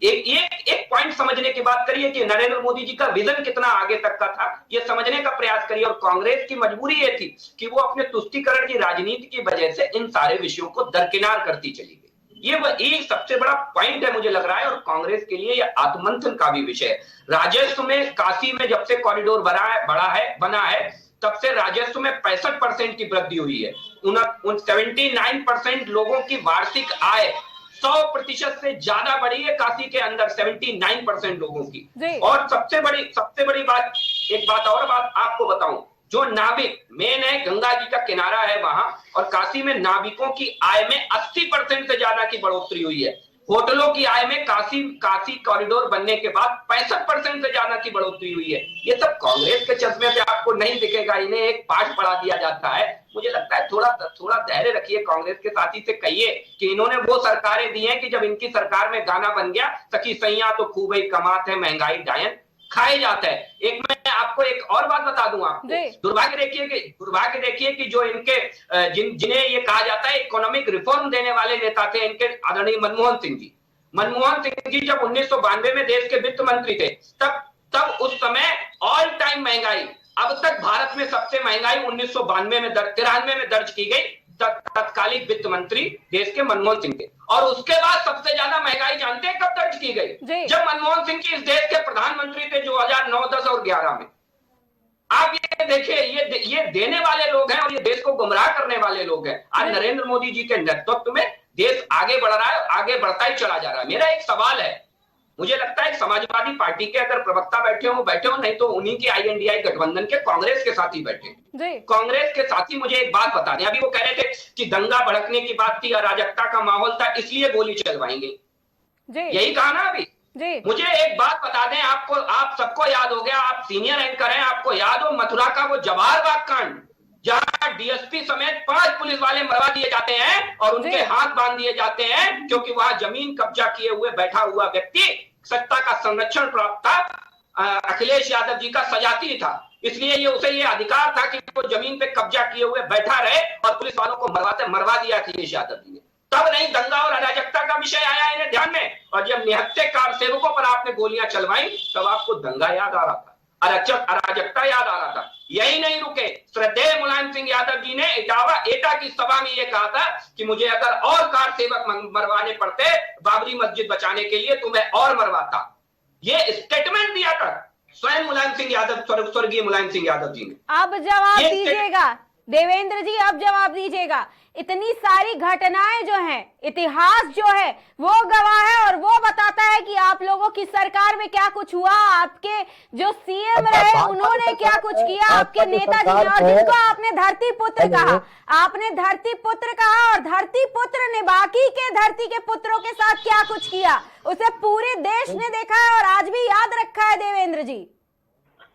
एक पॉइंट समझने की बात करिए कि नरेंद्र मोदी जी का विजन कितना आगे तक का था, ये समझने का प्रयास करिए। और कांग्रेस की मजबूरी ये थी कि वो अपने तुष्टीकरण की राजनीति की वजह से इन सारे विषयों को दरकिनार करती चली गई। ये एक सबसे बड़ा पॉइंट है मुझे लग रहा है, और कांग्रेस के लिए यह आत्ममंथन का भी विषय है। राजस्व में काशी में जब से कॉरिडोर बना है तब से राजस्व में 65% की वृद्धि हुई है। 79% लोगों की वार्षिक आय 100% से ज्यादा बढ़ी है काशी के अंदर, 79% लोगों की। और सबसे बड़ी बात, एक बात आपको बताऊं, जो नाविक मेन है, गंगा जी का किनारा है वहां, और काशी में नाविकों की आय में 80% से ज्यादा की बढ़ोतरी हुई है। होटलों की आय में काशी कॉरिडोर बनने के बाद 65% से ज्यादा की बढ़ोतरी हुई है। ये सब कांग्रेस के चश्मे से आपको नहीं दिखेगा, इन्हें एक पाठ पढ़ा दिया जाता है। मुझे लगता है थोड़ा धैर्य रखिए, कांग्रेस के साथी से कहिए कि इन्होंने वो सरकारें दी हैं कि जब इनकी सरकार में गाना बन गया, सखी सैया तो खूब ही कमात है, महंगाई डायन खाए जाता है। मैं आपको एक और बात बता दूं आपको, दुर्भाग्य देखिए कि जो इनके जिन्हें ये कहा जाता है इकोनॉमिक रिफॉर्म देने वाले नेता थे, इनके आदरणीय मनमोहन सिंह जी जब 1992 में देश के वित्त मंत्री थे, तब उस समय ऑल टाइम महंगाई, अब तक भारत में सबसे महंगाई 1993 में दर्ज की गई, तत्कालीन वित्त मंत्री देश के मनमोहन सिंह थे। और उसके बाद सबसे ज्यादा महंगाई जानते हैं कब दर्ज की गई? जब मनमोहन सिंह जी इस देश के प्रधानमंत्री थे 2009, 10 और 11 में। आप ये देखिए, ये देने वाले लोग हैं और ये देश को गुमराह करने वाले लोग हैं। आज नरेंद्र मोदी जी के नेतृत्व में देश आगे बढ़ रहा है, आगे बढ़ता ही चला जा रहा है। मेरा एक सवाल है, मुझे लगता है समाजवादी पार्टी के अगर प्रवक्ता बैठे हो, नहीं तो उन्हीं के INDI गठबंधन के कांग्रेस के साथी बैठे। कांग्रेस के साथी मुझे एक बात बता दें, अभी वो कह रहे थे कि दंगा भड़कने की बात थी, अराजकता का माहौल था, इसलिए गोली चलवाएंगे, यही कहा ना अभी। मुझे एक बात बता दें, आप सबको याद हो गया, आप सीनियर एंकर हैं, आपको याद हो मथुरा का वो जवाहर बाग कांड, जहां DSP समेत 5 पुलिस वाले मरवा दिए जाते हैं और उनके हाथ बांध दिए जाते हैं, क्योंकि वहां जमीन कब्जा किए हुए बैठा हुआ व्यक्ति सत्ता का संरक्षण प्राप्त था, अखिलेश यादव जी का सजाती था, इसलिए उसे ये अधिकार था कि वो जमीन पे कब्जा किए हुए बैठा रहे और पुलिस वालों को मरवा दिया अखिलेश यादव जी ने। तब नहीं दंगा और अराजकता का विषय आया इन्हें ध्यान में, और जब निहत्थे कार सेवकों पर आपने गोलियां चलवाई तब आपको दंगा याद आ रहा था, अराजकता याद आ रहा था। यही नहीं रुके, श्रद्धेय मुलायम सिंह यादव जी ने एटा की सभा में ये कहा था कि मुझे अगर और कार सेवक मरवाने पड़ते बाबरी मस्जिद बचाने के लिए तो मैं और मरवाता। ये स्टेटमेंट दिया था स्वयं मुलायम सिंह यादव, स्वर्गीय मुलायम सिंह यादव जी ने। अब जवाब दीजिएगा देवेंद्र जी, अब जवाब दीजिएगा। इतनी सारी घटनाएं जो हैं, इतिहास जो है वो गवाह है और वो बताता है कि आप लोगों की सरकार में क्या कुछ हुआ, आपके जो CM रहे उन्होंने क्या कुछ किया, आपके नेताजी ने, और जिनको आपने धरती पुत्र कहा, और धरती पुत्र ने बाकी के धरती के पुत्रों के साथ क्या कुछ किया उसे पूरे देश ने देखा है और आज भी याद रखा है। देवेंद्र जी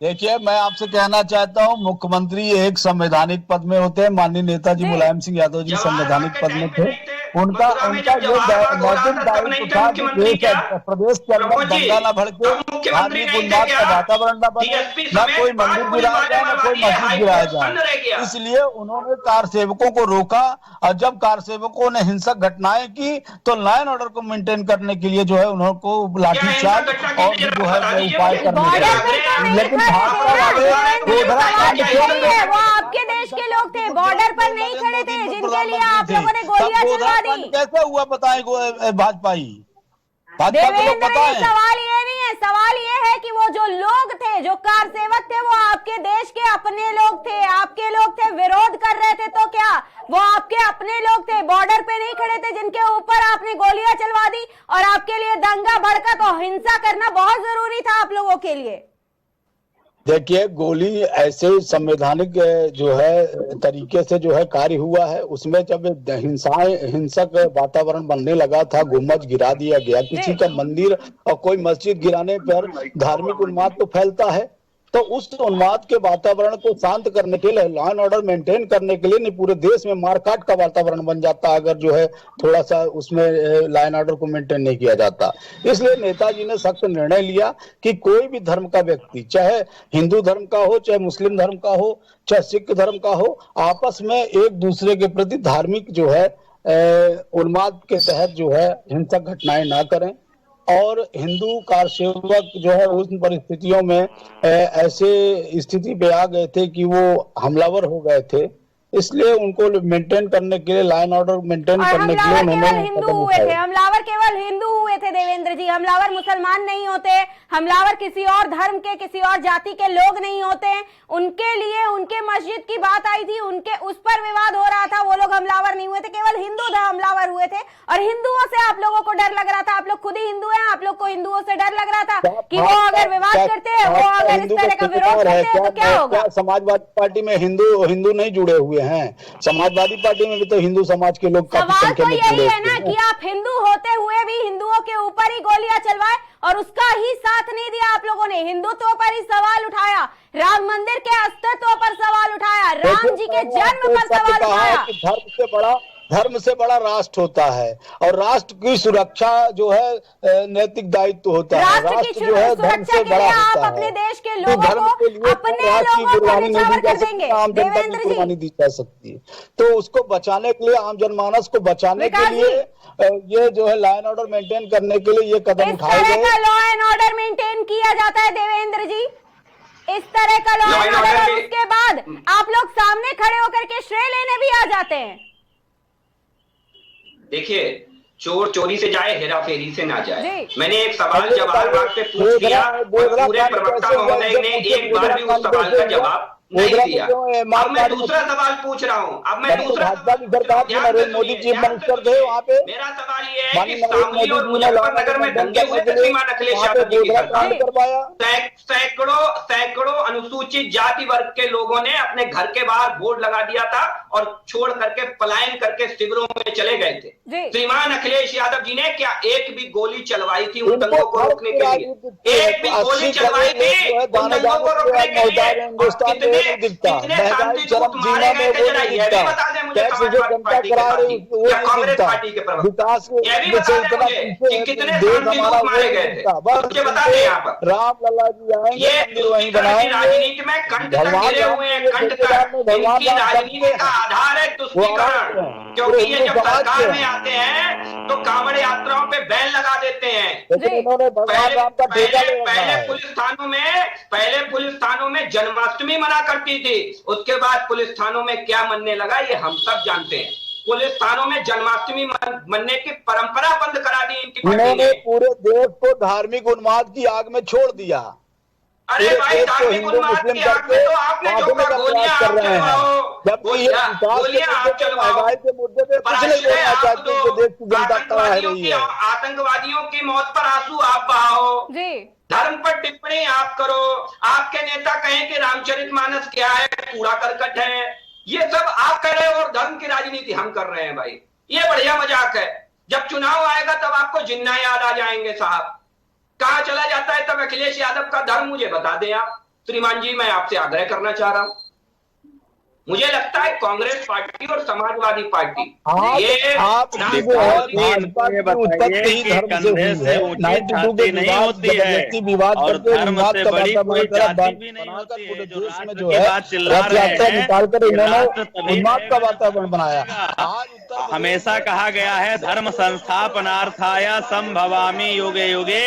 देखिए, मैं आपसे कहना चाहता हूँ, मुख्यमंत्री एक संवैधानिक पद में होते हैं। माननीय नेताजी मुलायम सिंह यादव जी संवैधानिक पद में थे। उनका ये नैतिक दायित्व था कि प्रदेश के अंदर दंगा न भड़के, धार्मिक उन्माद का वातावरण न बने, न कोई मंदिर गिराया जाए, न कोई मस्जिद गिराया जाए। इसलिए उन्होंने कार सेवकों को रोका, और जब कार सेवकों ने हिंसक घटनाएं की तो लॉ ऑर्डर को मेंटेन करने के लिए जो है उन्होंने लाठीचार्ज और जो है उपाय करने, लेकिन वो आपके देश के लोग थे, बॉर्डर पर नहीं खड़े थे जिनके लिए आप लोगों ने गोलियां चलवा दी। कैसे हुआ बताएं भाजपा देवेंद्र जी, सवाल ये नहीं है, सवाल ये है कि वो जो लोग थे, जो कार सेवक थे, वो आपके देश के अपने लोग थे, आपके लोग थे, विरोध कर रहे थे तो क्या वो आपके अपने लोग थे, बॉर्डर पे नहीं खड़े थे जिनके ऊपर आपने गोलियां चलवा दी और आपके लिए दंगा भड़का, तो हिंसा करना बहुत जरूरी था आप लोगों के लिए। देखिए, गोली ऐसे संवैधानिक जो है तरीके से जो है कार्य हुआ है, उसमें जब हिंसक वातावरण बनने लगा था, गुम्बद गिरा दिया गया, किसी का मंदिर और कोई मस्जिद गिराने पर धार्मिक उन्माद तो फैलता है। तो उस उन्माद के वातावरण को शांत करने के लिए, लॉ एंड ऑर्डर मेंटेन करने के लिए नहीं, पूरे देश में मारकाट का वातावरण बन जाता अगर जो है थोड़ा सा उसमें लॉ एंड ऑर्डर को मेंटेन नहीं किया जाता। इसलिए नेताजी ने सख्त निर्णय लिया कि कोई भी धर्म का व्यक्ति, चाहे हिंदू धर्म का हो, चाहे मुस्लिम धर्म का हो, चाहे सिख धर्म का हो, आपस में एक दूसरे के प्रति धार्मिक जो है उन्माद के तहत जो है हिंसक घटनाएं ना करें। और हिंदू कारसेवक जो है उन परिस्थितियों में ऐसे स्थिति पे आ गए थे कि वो हमलावर हो गए थे, इसलिए उनको मेंटेन करने के लिए, लाइन एंड ऑर्डर मेंटेन करने के लिए उन्होंने हिंदू हुए थे, हमलावर केवल हिंदू हुए थे देवेंद्र जी, हमलावर मुसलमान नहीं होते, हमलावर किसी और धर्म के, किसी और जाति के लोग नहीं होते। उनके लिए उनके मस्जिद की बात आई थी, उनके उस पर विवाद हो रहा था, वो लोग हमलावर नहीं हुए थे, केवल हिंदू हमलावर हुए थे। और हिंदुओं से आप लोगों को डर लग रहा था, आप लोग खुद ही हिंदू हैं, आप लोग को हिंदुओं से डर लग रहा था कि वो अगर विवाद करते हैं, वो अगर इस तरह का विरोध करते हैं तो क्या होगा। समाजवादी पार्टी में हिंदू नहीं जुड़े हुए हैं, समाजवादी पार्टी में भी तो हिंदू समाज के लोग काफी संख्या में जुड़े हुए हैं। सवाल तो यही है ना कि आप हिंदू होते हुए भी हिंदुओं के ऊपर ही गोलियां चलवाए और उसका ही साथ नहीं दिया आप लोगों ने, हिंदुत्व पर ही सवाल उठाया, राम मंदिर के अस्तित्व पर सवाल उठाया, राम जी के जन्म पर सवाल उठाया। धर्म से बड़ा राष्ट्र होता है और राष्ट्र की सुरक्षा जो है नैतिक दायित्व होता है। राष्ट्र जो है धर्म से बड़ा होता है। अपने देश के लोगों को, अपने लोगों को कुर्बानी नहीं दी जा सकती, आम जनता की कुर्बानी दी जा सकती है। तो उसको बचाने के लिए, आम जनमानस को बचाने के लिए ये जो है लॉ एंड ऑर्डर मेंटेन करने के लिए ये कदम उठाए गए। लॉ एंड ऑर्डर मेंटेन किया जाता है देवेंद्र जी, इस तरह का लॉ एंड ऑर्डर, और उसके बाद आप लोग सामने खड़े होकर के श्रेय लेने भी आ जाते हैं। देखिए, चोर चोरी से जाए, हेरा फेरी से ना जाए। मैंने एक सवाल जवाहर बाग पे पूछ दिया और पूरे प्रवक्ता महोदय ने एक बार भी उस सवाल का जवाब नहीं दिया। अब मैं दूसरा सवाल पूछ रहा हूँ, नरेंद्र मोदी चीफ मिनिस्टर थे वहाँ पे। मेरा सवाल ये है कि शामली और मुजफ्फरनगर में दंगे हुए थे श्रीमान अखिलेश यादव जी की सरकार, सैकड़ों अनुसूचित जाति वर्ग के लोगों ने अपने घर के बाहर बोर्ड लगा दिया था और छोड़ करके पलायन करके शिविरों में चले गए थे। श्रीमान अखिलेश यादव जी ने क्या एक भी गोली चलवाई थी उन दंगों को रोकने के लिए? एक भी गोली चलवाई थी उन दंगों को रोकने के लिए? कितने शांतिदूत मारे गए थे, जरा ये भी बता दें मुझे, समाजवादी पार्टी के साथी या कांग्रेस पार्टी के प्रवक्ता, ये भी बता दें मुझे कि कितने शांतिदूत मारे गए थे, मुझे बता दें। यहाँ पर राम लल्ला जी आएंगे, ये राजनीति में कंठ तक गिरे हुए हैं, कंठ तक। इनकी राजनीति का आधार है तुष्टीकरण, क्योंकि ये जब सरकार में आते हैं तो कांवड़ यात्राओं पे बैन लगा देते हैं। पहले पुलिस थानों में जन्माष्टमी मना करती थी, उसके बाद पुलिस थानों में क्या मनने लगा ये हम सब जानते हैं। पुलिस थानों में जन्माष्टमी मनने की परंपरा बंद करा दी इनकी पार्टी ने। पूरे देश को धार्मिक उन्माद की आग में छोड़ दिया। अरे भाई, धार्मिक उन्माद की आग में तो आपने जो गोलियां आप चलवाओ, गोलियां आप चलवाओ, आतंकवादियों की मौत पर आंसू आप बहाओ, धर्म पर टिप्पणी आप करो, आपके नेता कहें कि रामचरितमानस क्या है, कूड़ा करकट है, ये सब आप कर रहे हो और धर्म की राजनीति हम कर रहे हैं। भाई ये बढ़िया मजाक है। जब चुनाव आएगा तब आपको जिन्ना याद आ जाएंगे साहब। कहां चला जाता है तब अखिलेश यादव का धर्म मुझे बता दें आप। श्रीमान जी, मैं आपसे आग्रह करना चाह रहा हूं, मुझे लगता है कांग्रेस पार्टी और समाजवादी पार्टी ये आप नहीं होती है और धर्म से बड़ी कोई जाति भी नहीं होती है। जो देश में जो है रथ यात्रा निकाल कर इन्होंने उन्माद का वातावरण बनाया। हमेशा कहा गया है धर्म संस्थापनार्थाय संभवामि युगे युगे,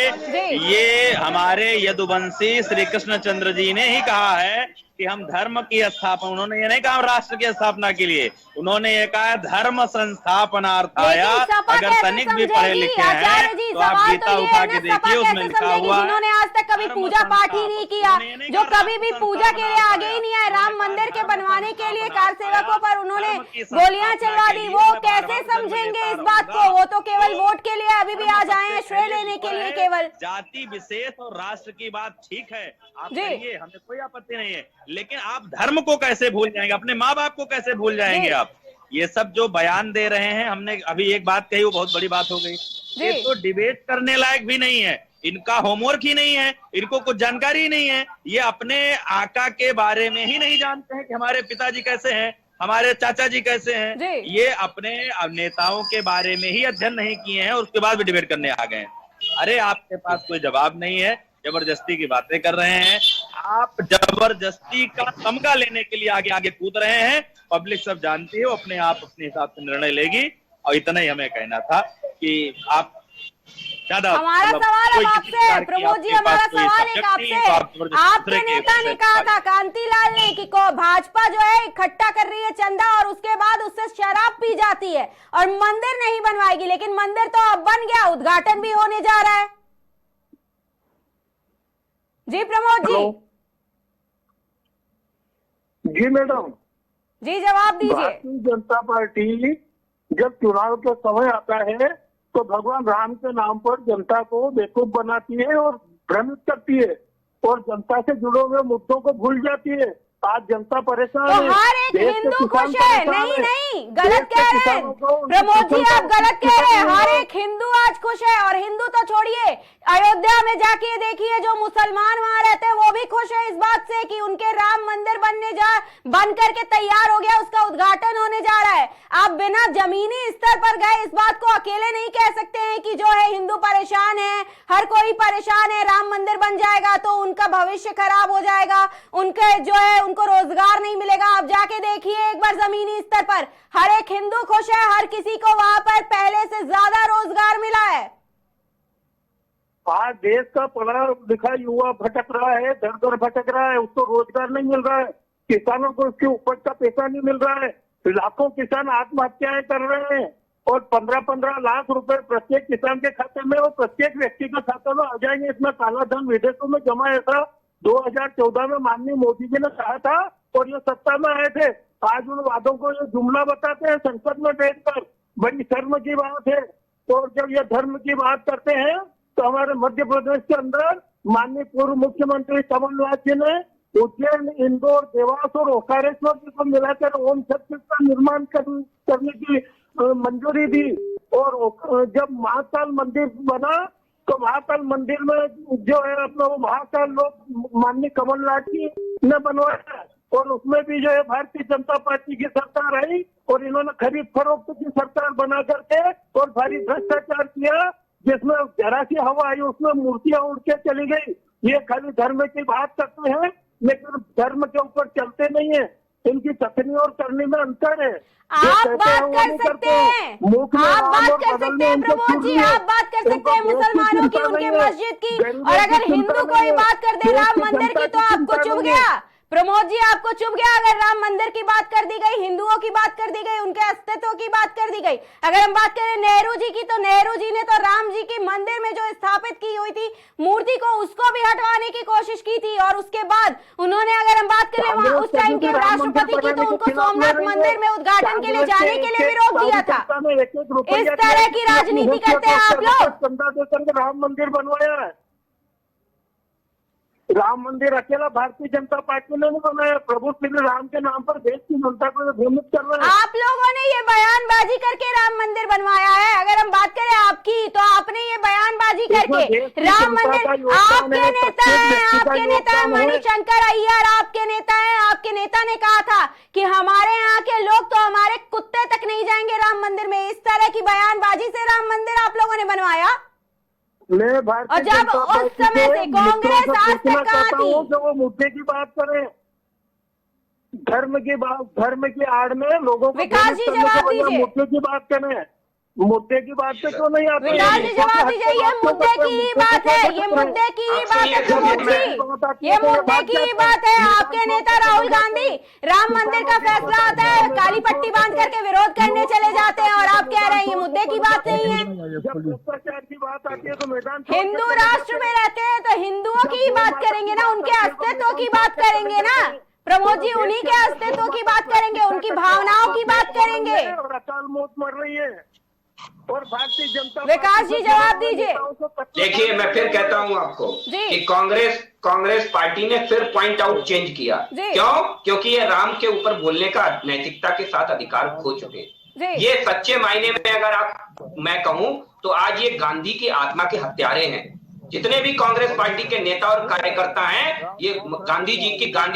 ये हमारे यदुवंशी श्री कृष्णचंद्र जी ने ही कहा है कि हम धर्म की स्थापना, उन्होंने ये नहीं कहा राष्ट्र की स्थापना के लिए, उन्होंने ये कहा धर्म संस्थापनार्थाय। अगर तनिक भी पढ़े लिखे हैं तो आप गीता उठा के देखिए, उसमें लिखा हुआ है जिन्होंने आज तक कभी पूजा पाठ ही नहीं किया, जो कभी भी पूजा के लिए आगे ही नहीं आए, राम मंदिर के बनवाने के लिए कार सेवकों पर उन्होंने गोलियां चलवा दी, वो कैसे समझेंगे इस बात को? वो तो केवल वोट के लिए अभी भी आ जाए, श्रेय लेने के लिए केवल। जाति विशेष और राष्ट्र की बात ठीक है, आप कहिए, हमें कोई आपत्ति नहीं है, लेकिन आप धर्म को कैसे भूल जाएंगे, अपने माँ बाप को कैसे भूल जाएंगे आप? ये सब जो बयान दे रहे हैं, हमने अभी एक बात कही वो बहुत बड़ी बात हो गई, ये तो डिबेट करने लायक भी नहीं है। इनका होमवर्क ही नहीं है, इनको कुछ जानकारी ही नहीं है। ये अपने आका के बारे में ही नहीं जानते हैं कि हमारे पिताजी कैसे हैं, हमारे चाचा जी कैसे हैं। ये अपने नेताओं के बारे में ही अध्ययन नहीं किए हैं और उसके बाद भी डिबेट करने आ गए हैं। अरे आपके पास कोई जवाब नहीं है, जबरदस्ती की बातें कर रहे हैं आप, जबरदस्ती का तमगा लेने के लिए आगे आगे कूद रहे हैं। पब्लिक सब जानती है, वो अपने आप अपने हिसाब से निर्णय लेगी। और इतना ही हमें कहना था कि आप ज्यादा हमारा सवाल अब आपसे प्रमोद जी, हमारा सवाल एक आपसे, आपके नेता ने कहा था कांतिलाल ने कि भाजपा जो है इकट्ठा कर रही है चंदा और उसके बाद उससे शराब पी जाती है और मंदिर नहीं बनवाएगी, लेकिन मंदिर तो अब बन गया, उद्घाटन भी होने जा रहा है। जी प्रमोद जी। जी मैडम जी जवाब दीजिए। भारतीय जनता पार्टी जब चुनाव का समय आता है तो भगवान राम के नाम पर जनता को बेवकूफ बनाती है और भ्रमित करती है और जनता से जुड़े हुए मुद्दों को भूल जाती है। आज जनता परेशान तो है, हर एक हिंदू खुश है। नहीं नहीं, गलत कह रहे हैं प्रमोद जी, आप गलत कह रहे हैं। हर एक हिंदू आज खुश है, और हिंदू तो छोड़िए, अयोध्या में जाके देखिए जो मुसलमान वहां रहते हैं वो भी खुश है इस बात से कि उनके राम मंदिर बन करके तैयार हो गया, उसका उद्घाटन होने जा रहा है। आप बिना जमीनी स्तर पर गए इस बात को अकेले नहीं कह सकते हैं कि जो है हिंदू परेशान है, हर कोई परेशान है, राम मंदिर बन जाएगा तो उनका भविष्य खराब हो जाएगा, उनके जो है उनको रोजगार नहीं मिलेगा। आप जाके देखिए एक बार जमीनी स्तर पर, हर एक हिंदू खुश है, हर किसी को वहां पर पहले से ज्यादा रोजगार मिला है। आज देश का पढ़ा लिखा युवा भटक रहा है, दर दर भटक रहा है, उसको रोजगार नहीं मिल रहा है, किसानों को उसके उपज का पैसा नहीं मिल रहा है, लाखों किसान आत्महत्याएं कर रहे हैं और 15-15 लाख रुपए प्रत्येक किसान के खाते में और प्रत्येक व्यक्ति के खाते में आ जाएंगे। इसमें काला धन विदेशों में जमा है, ऐसा 2014 में माननीय मोदी जी ने कहा था और ये सत्ता में आए थे। आज उन वादों को ये जुमला बताते हैं संसद में बैठकर, बड़ी शर्म की बात है। और जब ये धर्म की बात करते हैं तो हमारे मध्य प्रदेश के अंदर माननीय पूर्व मुख्यमंत्री कमलनाथ जी ने उज्जैन, इंदौर, देवास और ओकारेश्वर जी को मिलाकर ओम शक्ति का निर्माण करने की मंजूरी दी। और जब महाकाल मंदिर बना तो महाकाल मंदिर में जो है अपना वो महाकाल लोग माननीय कमलनाथ जी ने बनवाया और उसमें भी जो है भारतीय जनता पार्टी की सरकार आई और इन्होंने खरीद फरोख्त की सरकार बना करके और भारी भ्रष्टाचार किया, जिसमें जरा सी हवा आई उसमें मूर्तियां उड़ के चली गई। ये खाली धर्म की बात करते हैं लेकिन धर्म के ऊपर चलते नहीं है। इनकी कथनी और करने में अंतर है। आप बात कर सकते हैं, आप बात कर सकते हैं प्रमोद जी, आप बात कर सकते हैं मुसलमानों की, उनके मस्जिद की, और अगर हिंदू कोई बात कर दे राम मंदिर की तो आपको चुभ गया। प्रमोद जी आपको चुभ गया अगर राम मंदिर की बात कर दी गई, हिंदुओं की बात कर दी गई, उनके अस्तित्व की बात कर दी गई। अगर हम बात करें नेहरू जी की तो नेहरू जी ने तो राम जी के मंदिर में जो स्थापित की हुई थी मूर्ति को, उसको भी हटवाने की कोशिश की थी और उसके बाद उन्होंने, अगर हम बात करें वहां उस टाइम के राष्ट्रपति की, तो उनको सोमनाथ मंदिर में उद्घाटन के लिए जाने के लिए भी रोक दिया था। इस तरह की राजनीति करते हैं आप लोग। राम मंदिर बनवाया है, राम मंदिर अकेला भारतीय जनता पार्टी ने नहीं बनाया, प्रभु श्री राम के नाम पर देश की जनता को भ्रमित कर रहे हैं। आप लोगों ने ये बयानबाजी करके राम मंदिर बनवाया है। अगर हम बात करें आपकी तो आपने ये बयानबाजी करके राम मंदिर, आपके नेता हैं, आपके नेता हैं मणिशंकर अय्यर, आपके नेता हैं, आपके नेता ने कहा था कि हमारे यहाँ के लोग तो हमारे कुत्ते तक नहीं जाएंगे राम मंदिर में। इस तरह की बयानबाजी से राम मंदिर आप लोगों ने बनवाया। और जब उस समय से कांग्रेस आज तक कहाँ थी? जब वो मुद्दे की बात करें, धर्म की आड़ में लोगों को विकास जी जवाब दीजिए। मुद्दे की बात करें, मुद्दे की बात पे क्यों नहीं आते? विकास जी जवाब दीजिए। ये मुद्दे की ही बात है, ये मुद्दे की ही बात है प्रमोद जी, ये मुद्दे की ही बात है। आपके नेता राहुल गांधी राम मंदिर का फैसला आता है काली पट्टी बांध करके विरोध करने चले जाते हैं और आप कह रहे हैं ये मुद्दे की बात नहीं है। जब भ्रष्टाचार की बात आती है तो मैदान हिंदू राष्ट्र में रहते हैं तो हिंदुओं की ही बात करेंगे ना, उनके अस्तित्व की बात करेंगे ना प्रमोद जी, उन्हीं के अस्तित्व की बात करेंगे, उनकी भावनाओं की बात करेंगे। और अकाल मौत मर रही है और भारतीय जनता, विकास जी जवाब दीजिए। देखिए मैं फिर कहता हूं आपको कि कांग्रेस पार्टी ने फिर पॉइंट आउट चेंज किया। क्यों? क्योंकि ये राम के ऊपर बोलने का नैतिकता के साथ अधिकार खो चुके। ये सच्चे मायने में अगर मैं कहूं तो आज ये गांधी की आत्मा के हत्यारे हैं। जितने भी कांग्रेस पार्टी के नेता और कार्यकर्ता हैं, ये गांधी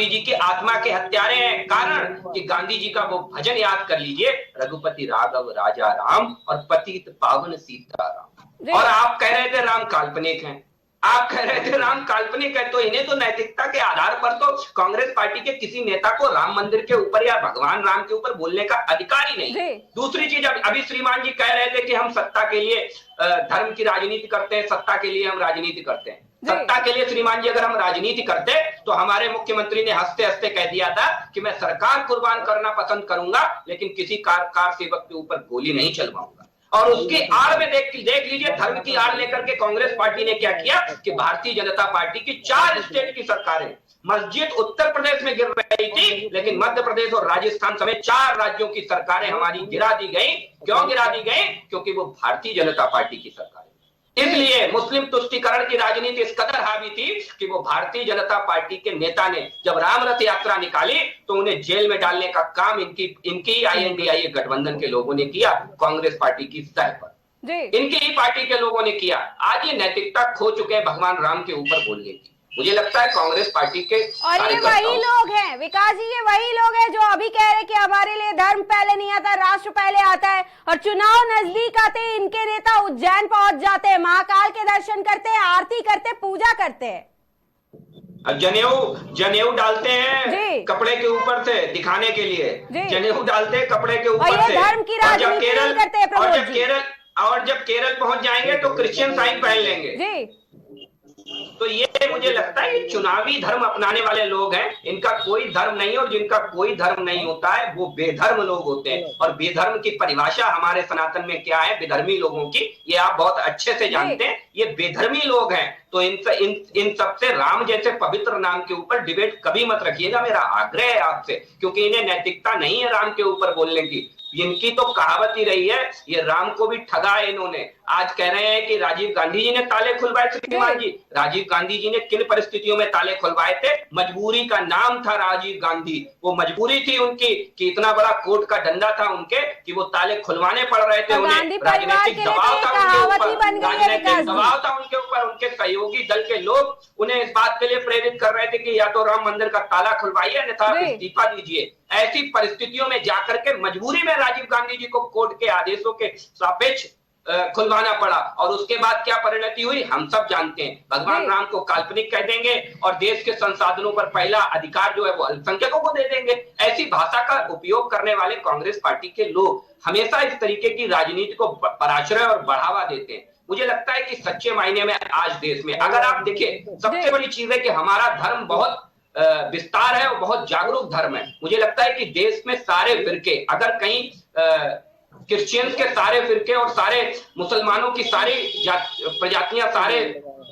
जी की आत्मा के हत्यारे हैं। कारण कि गांधी जी का वो भजन याद कर लीजिए, रघुपति राघव राजा राम और पतित पावन सीताराम। और आप कह रहे थे राम काल्पनिक हैं, आप कह रहे थे राम काल्पनिक है, तो इन्हें तो नैतिकता के आधार पर तो कांग्रेस पार्टी के किसी नेता को राम मंदिर के ऊपर या भगवान राम के ऊपर बोलने का अधिकार ही नहीं। दूसरी चीज, अभी श्रीमान जी कह रहे थे कि हम सत्ता के लिए धर्म की राजनीति करते हैं, सत्ता के लिए हम राजनीति करते हैं। सत्ता के लिए श्रीमान जी अगर हम राजनीति करते तो हमारे मुख्यमंत्री ने हंसते हंसते कह दिया था कि मैं सरकार कुर्बान करना पसंद करूंगा, लेकिन किसी कार सेवक के ऊपर गोली नहीं चलवाऊंगा। और उसकी आड़ में देख लीजिए, धर्म की आड़ लेकर के कांग्रेस पार्टी ने क्या किया कि भारतीय जनता पार्टी की 4 स्टेट की सरकारें, मस्जिद उत्तर प्रदेश में गिर रही थी, लेकिन मध्य प्रदेश और राजस्थान समेत 4 राज्यों की सरकारें हमारी गिरा दी गई। क्यों गिरा दी गई? क्योंकि वो भारतीय जनता पार्टी की सरकार। इसलिए मुस्लिम तुष्टीकरण की राजनीति इस कदर हावी थी कि वो भारतीय जनता पार्टी के नेता ने जब राम रथ यात्रा निकाली तो उन्हें जेल में डालने का काम इनकी INDIA गठबंधन के लोगों ने किया, कांग्रेस पार्टी की सतह पर इनकी ही पार्टी के लोगों ने किया। आज ये नैतिकता खो चुके हैं भगवान राम के ऊपर बोलने की। मुझे लगता है कांग्रेस पार्टी के और ये वही लोग हैं विकास जी, ये वही लोग हैं जो अभी कह रहे कि हमारे लिए धर्म पहले नहीं आता, राष्ट्र पहले आता है। और चुनाव नजदीक आते ही इनके नेता उज्जैन पहुंच जाते हैं, महाकाल के दर्शन करते हैं, आरती करते, पूजा करते हैं, जनेऊ डालते हैं कपड़े के ऊपर से दिखाने के लिए, जनेऊ डालते हैं कपड़े के ऊपर से। धर्म की राजनीति करते हैं। और जब केरल पहुंच जाएंगे तो क्रिश्चियन साइन पहन लेंगे। तो ये मुझे लगता है कि चुनावी धर्म अपनाने वाले लोग हैं, इनका कोई धर्म नहीं, और जिनका कोई धर्म नहीं होता है वो बेधर्म लोग होते हैं। और बेधर्म की परिभाषा हमारे सनातन में क्या है बेधर्मी लोगों की, ये आप बहुत अच्छे से जानते हैं। ये बेधर्मी लोग हैं। तो इन सबसे राम जैसे पवित्र नाम के ऊपर डिबेट कभी मत रखिएगा, मेरा आग्रह है आपसे, क्योंकि इन्हें नैतिकता नहीं है राम के ऊपर बोलने की। इनकी तो कहावत ही रही है, ये राम को भी ठगा है इन्होंने। आज कह रहे हैं कि राजीव गांधी जी ने ताले खुलवाए। श्रीमान जी, राजीव गांधी जी ने किन परिस्थितियों में ताले खुलवाए थे? मजबूरी का नाम था राजीव गांधी। वो मजबूरी थी उनकी कि इतना बड़ा कोर्ट का डंडा था उनके कि वो ताले खुलवाने पड़ रहे थे। उन्हें राजनीतिक दबाव था उनके ऊपर, राजनीतिक दबाव था उनके ऊपर। उनके सहयोगी दल के लोग उन्हें इस बात के लिए प्रेरित कर रहे थे कि या तो राम मंदिर का ताला खुलवाइए अन्यथा इस्तीफा दीजिए। ऐसी परिस्थितियों में जाकर के मजबूरी में राजीव गांधी जी को कोर्ट के आदेशों के सापेक्ष खुलवाना पड़ा। और उसके बाद क्या परिणति हुई हम सब जानते हैं। भगवान राम को काल्पनिक कह देंगे और देश के संसाधनों पर पहला अधिकार जो है वो अल्पसंख्यकों को दे देंगे। ऐसी भाषा का उपयोग करने वाले कांग्रेस पार्टी के लोग हमेशा इस तरीके की राजनीति को पराश्रय और बढ़ावा देते हैं। मुझे लगता है कि सच्चे मायने में आज देश में अगर आप देखिए, सबसे बड़ी चीज है कि हमारा धर्म बहुत विस्तार है और बहुत जागरूक धर्म है। मुझे लगता है कि देश में सारे फिरके, अगर कहीं क्रिश्चियंस के सारे फिरके और सारे मुसलमानों की सारी प्रजातियां, सारे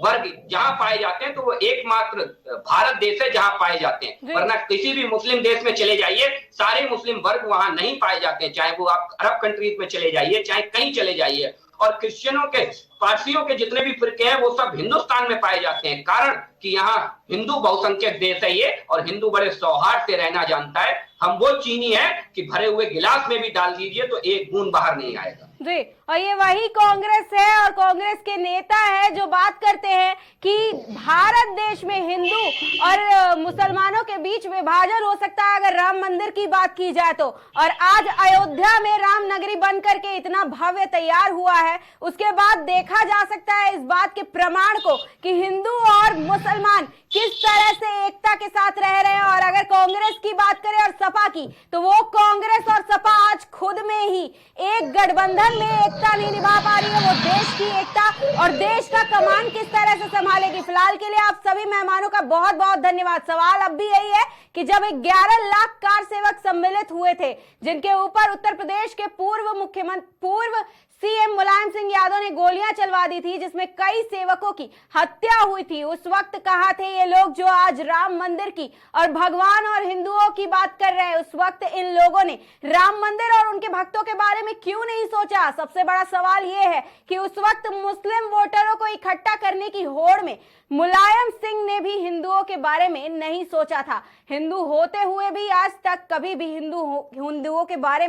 वर्ग जहां पाए जाते हैं तो वो एकमात्र भारत देश है जहां पाए जाते हैं। वरना किसी भी मुस्लिम देश में चले जाइए, सारे मुस्लिम वर्ग वहां नहीं पाए जाते हैं। चाहे वो आप अरब कंट्रीज में चले जाइए, चाहे कहीं चले जाइए। और क्रिश्चियनों के, पारसियों के जितने भी फिरके हैं वो सब हिंदुस्तान में पाए जाते हैं। कारण कि यहाँ हिंदू बहुसंख्यक देश है ये, और हिंदू बड़े सौहार्द से रहना जानता है। हम वो चीनी है कि भरे हुए गिलास में भी डाल दीजिए तो एक बूंद बाहर नहीं आएगा। जी, और ये वही कांग्रेस है और कांग्रेस के नेता है जो बात करते हैं कि भारत देश में हिंदू और मुसलमानों के बीच विभाजन हो सकता है अगर राम मंदिर की बात की जाए तो। और आज अयोध्या में राम नगरी बन करके इतना भव्य तैयार हुआ है, उसके बाद देखा जा सकता है इस बात के प्रमाण को कि हिंदू और मुसलमान किस तरह से एकता के साथ रह रहे हैं। और अगर कांग्रेस की बात करें और सपा की, तो वो कांग्रेस और सपा आज खुद में ही एक गठबंधन में एकता नहीं निभा पा रही है। वो देश की एकता और देश का कमान किस तरह से संभालेगी। फिलहाल के लिए आप सभी मेहमानों का बहुत बहुत धन्यवाद। सवाल अब भी यही है कि जब 11 लाख कार सेवक सम्मिलित हुए थे, जिनके ऊपर उत्तर प्रदेश के पूर्व सीएम मुलायम सिंह यादव ने गोलियां चलवा दी थी, जिसमें कई सेवकों की हत्या हुई थी, उस वक्त कहाँ थे ये लोग जो आज राम मंदिर की और भगवान और हिंदुओं की बात कर रहे हैं? उस वक्त इन लोगों ने राम मंदिर और उनके भक्तों के बारे में क्यों नहीं सोचा? सबसे बड़ा सवाल ये है कि उस वक्त मुस्लिम वोटरों को इकट्ठा करने की होड़ में मुलायम सिंह ने भी हिंदुओं के बारे में नहीं सोचा था। हिंदू होते हुए भी आज तक कभी भी हिंदुओं के बारे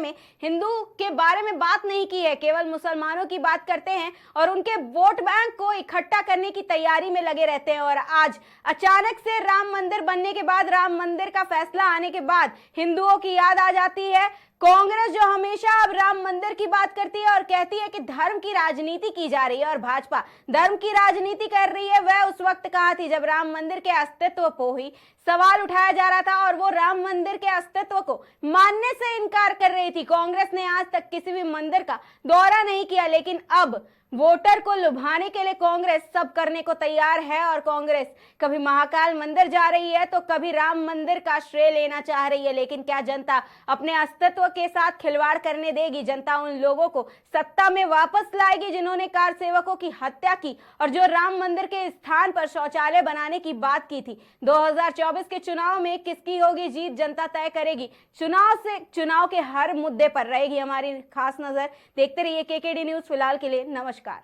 में बात नहीं की है। केवल मुसलमानों की बात करते हैं और उनके वोट बैंक को इकट्ठा करने की तैयारी में लगे रहते हैं। और आज अचानक से राम मंदिर बनने के बाद, राम मंदिर का फैसला आने के बाद हिंदुओं की याद आ जाती है। कांग्रेस जो हमेशा अब राम मंदिर की बात करती है और कहती है कि धर्म की राजनीति की जा रही है, और भाजपा धर्म की राजनीति कर रही है, वह उस वक्त कहां थी जब राम मंदिर के अस्तित्व को ही सवाल उठाया जा रहा था और वो राम मंदिर के अस्तित्व को मानने से इनकार कर रही थी। कांग्रेस ने आज तक किसी भी मंदिर का दौरा नहीं किया, लेकिन अब वोटर को लुभाने के लिए कांग्रेस सब करने को तैयार है। और कांग्रेस कभी महाकाल मंदिर जा रही है तो कभी राम मंदिर का श्रेय लेना चाह रही है। लेकिन क्या जनता अपने अस्तित्व के साथ खिलवाड़ करने देगी? जनता उन लोगों को सत्ता में वापस लाएगी जिन्होंने कार सेवकों की हत्या की और जो राम मंदिर के स्थान पर शौचालय बनाने की बात की थी। 2024 के चुनाव में किसकी होगी जीत, जनता तय करेगी। चुनाव के हर मुद्दे पर रहेगी हमारी खास नजर। देखते रहिए केकेडी न्यूज। फिलहाल के लिए नमस्कार।